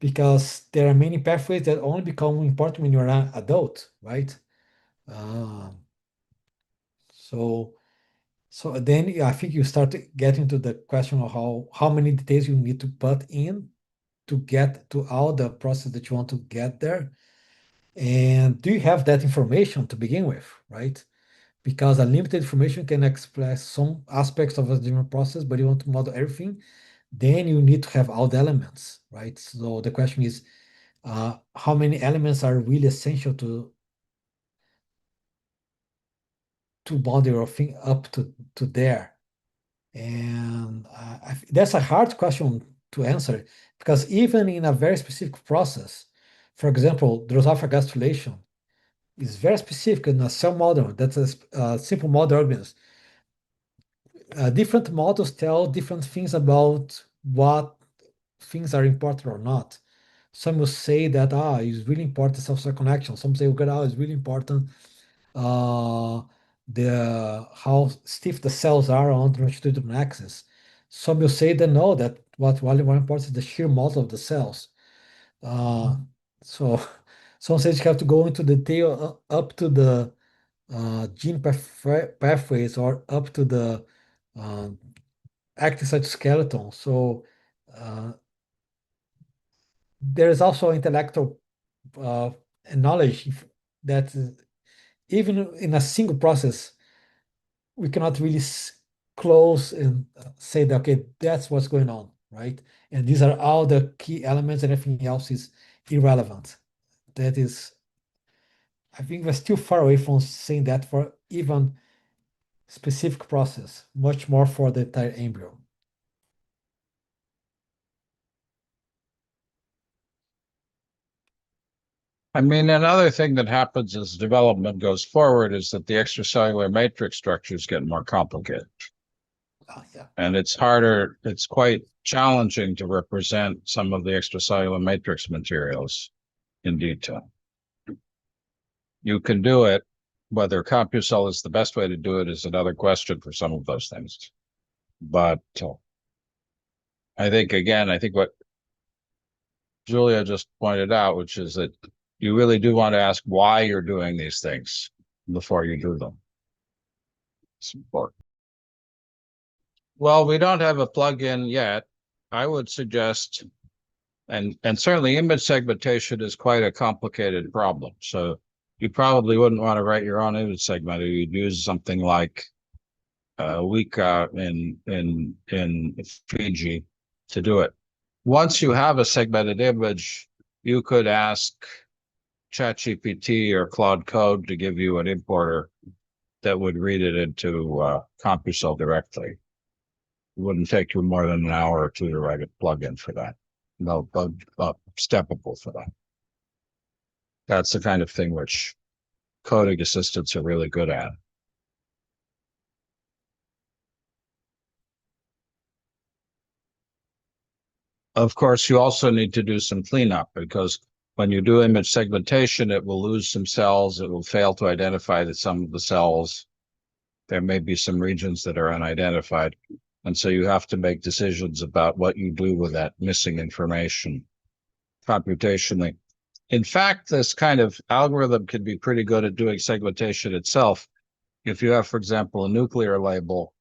Because there are many pathways that only become important when you're an adult, right? Um, so so then I think you start getting to the question of how many details you need to put in to get to all the process that you want to get there. And do you have that information to begin with, right? Because a limited information can express some aspects of a different process, but you want to model everything, then you need to have all the elements, right? So the question is, how many elements are really essential to model your thing up to there? And that's a hard question to answer because even in a very specific process, for example, Drosophila gastrulation is very specific in a cell model. That's a simple model organism. Different models tell different things about what things are important or not. Some will say that it's really important cell-cell connection. Some say, okay, it's really important uh, the how stiff the cells are on the longitudinal axis. Some will say that no, that what really more important is the shear model of the cells. Uh, so some say you have to go into detail up to the gene pathways or up to the uh, active cytoskeleton. So uh, there is also intellectual knowledge that even in a single process, we cannot really close and say that, okay, that's what's going on, right? And these are all the key elements and everything else is irrelevant. That is, I think we're still far away from saying that for even specific process, much more for the entire embryo. I mean, another thing that happens as development goes forward is that the extracellular matrix structures get more complicated. Yeah. And it's harder, it's quite challenging to represent some of the extracellular matrix materials in detail. You can do it. Whether CompuCell is the best way to do it is another question for some of those things. But I think what Julia just pointed out, which is that you really do want to ask why you're doing these things before you do them. It's important. Well, we don't have a plugin yet. I would suggest, and certainly image segmentation is quite a complicated problem. So you probably wouldn't want to write your own image segmenter. You'd use something like Weka in Fiji to do it. Once you have a segmented image, you could ask ChatGPT or Claude Code to give you an importer that would read it into CompuCell directly. It wouldn't take you more than an hour or two to write a plugin for that. No, stepable for that. That's the kind of thing which coding assistants are really good at. Of course, you also need to do some cleanup because when you do image segmentation, it will lose some cells. It will fail to identify that some of the cells. There may be some regions that are unidentified. And so you have to make decisions about what you do with that missing information computationally. In fact, this kind of algorithm can be pretty good at doing segmentation itself. If you have, for example, a nuclear label,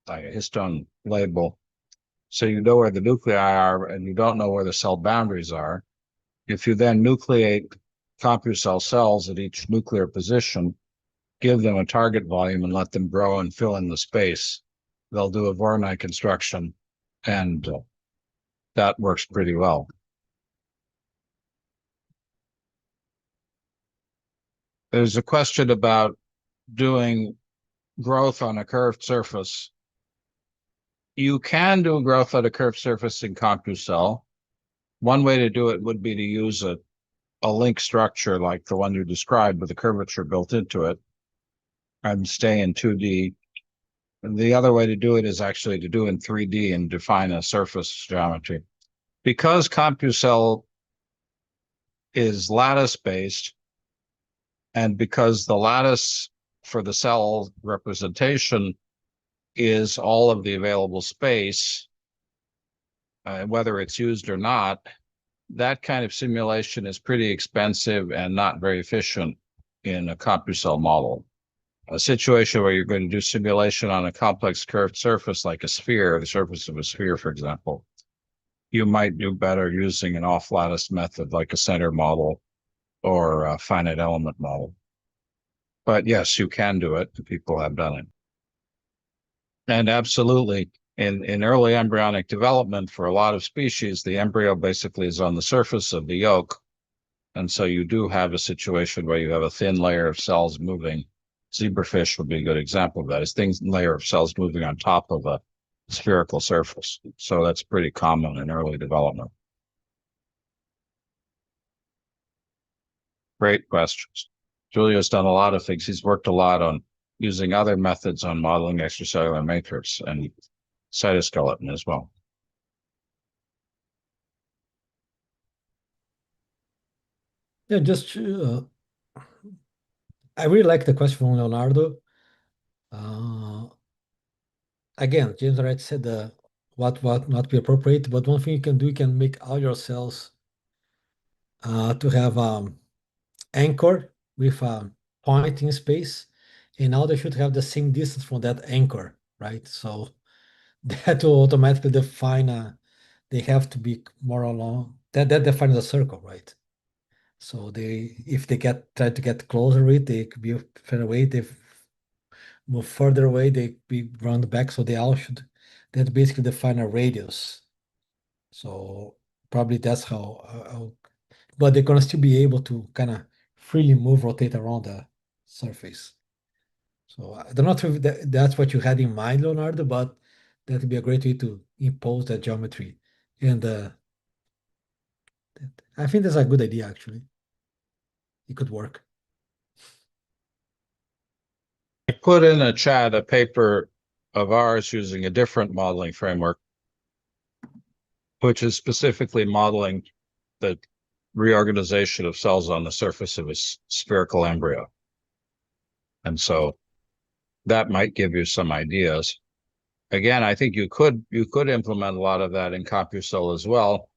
like a histone label, so you know where the nuclei are and you don't know where the cell boundaries are. If you then nucleate CompuCell cells at each nuclear position, give them a target volume and let them grow and fill in the space, they'll do a Voronoi construction, and that works pretty well. There's a question about doing growth on a curved surface. You can do growth on a curved surface in CompuCell. One way to do it would be to use a link structure like the one you described with a curvature built into it and stay in 2D. And the other way to do it is actually to do in 3D and define a surface geometry. Because CompuCell is lattice-based, and because the lattice for the cell representation is all of the available space, whether it's used or not, that kind of simulation is pretty expensive and not very efficient in a CompuCell model. A situation where you're going to do simulation on a complex curved surface like a sphere, the surface of a sphere, for example, you might do better using an off-lattice method like a center model or a finite element model. But yes, you can do it. People have done it. And absolutely, in early embryonic development for a lot of species, the embryo basically is on the surface of the yolk. And so you do have a situation where you have a thin layer of cells moving. Zebrafish would be a good example of that. It's thin layer of cells moving on top of a spherical surface. So that's pretty common in early development. Great questions. Julio's done a lot of things. He's worked a lot on using other methods on modeling extracellular matrix and cytoskeleton as well. Yeah, just I really like the question from Leonardo. Again, James already said what not be appropriate, but one thing you can do, you can make all your cells to have anchor with a point in space, and now they should have the same distance from that anchor, right? So that will automatically define they have to be more along that defines a circle, right? So if they try to get closer with, they could be further away. They move further away, they be round back. So they all should that basically define a radius. So probably that's how but they're gonna still be able to kind of freely move, rotate around the surface. So I don't know if that's what you had in mind, Leonardo, but that would be a great way to impose that geometry. And I think that's a good idea, actually. It could work. I put in a chat a paper of ours using a different modeling framework, which is specifically modeling the reorganization of cells on the surface of a spherical embryo. And so that might give you some ideas. Again, I think you could implement a lot of that in CompuCell as well.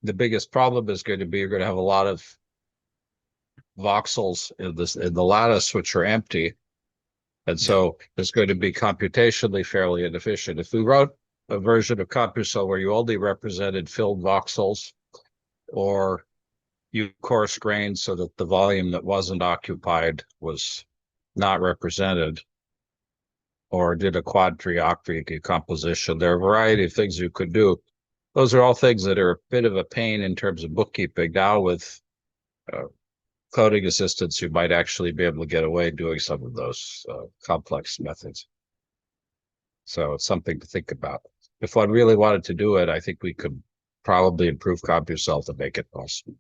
The biggest problem is going to be you're going to have a lot of voxels in the lattice which are empty. And so it's going to be computationally fairly inefficient. If we wrote a version of CompuCell where you only represented filled voxels, or you coarse grained so that the volume that wasn't occupied was not represented, or did a quadrioctary decomposition, there are a variety of things you could do. Those are all things that are a bit of a pain in terms of bookkeeping. Now with coding assistance, you might actually be able to get away doing some of those complex methods. So it's something to think about. If one really wanted to do it, I think we could probably improve CompuCell to make it possible.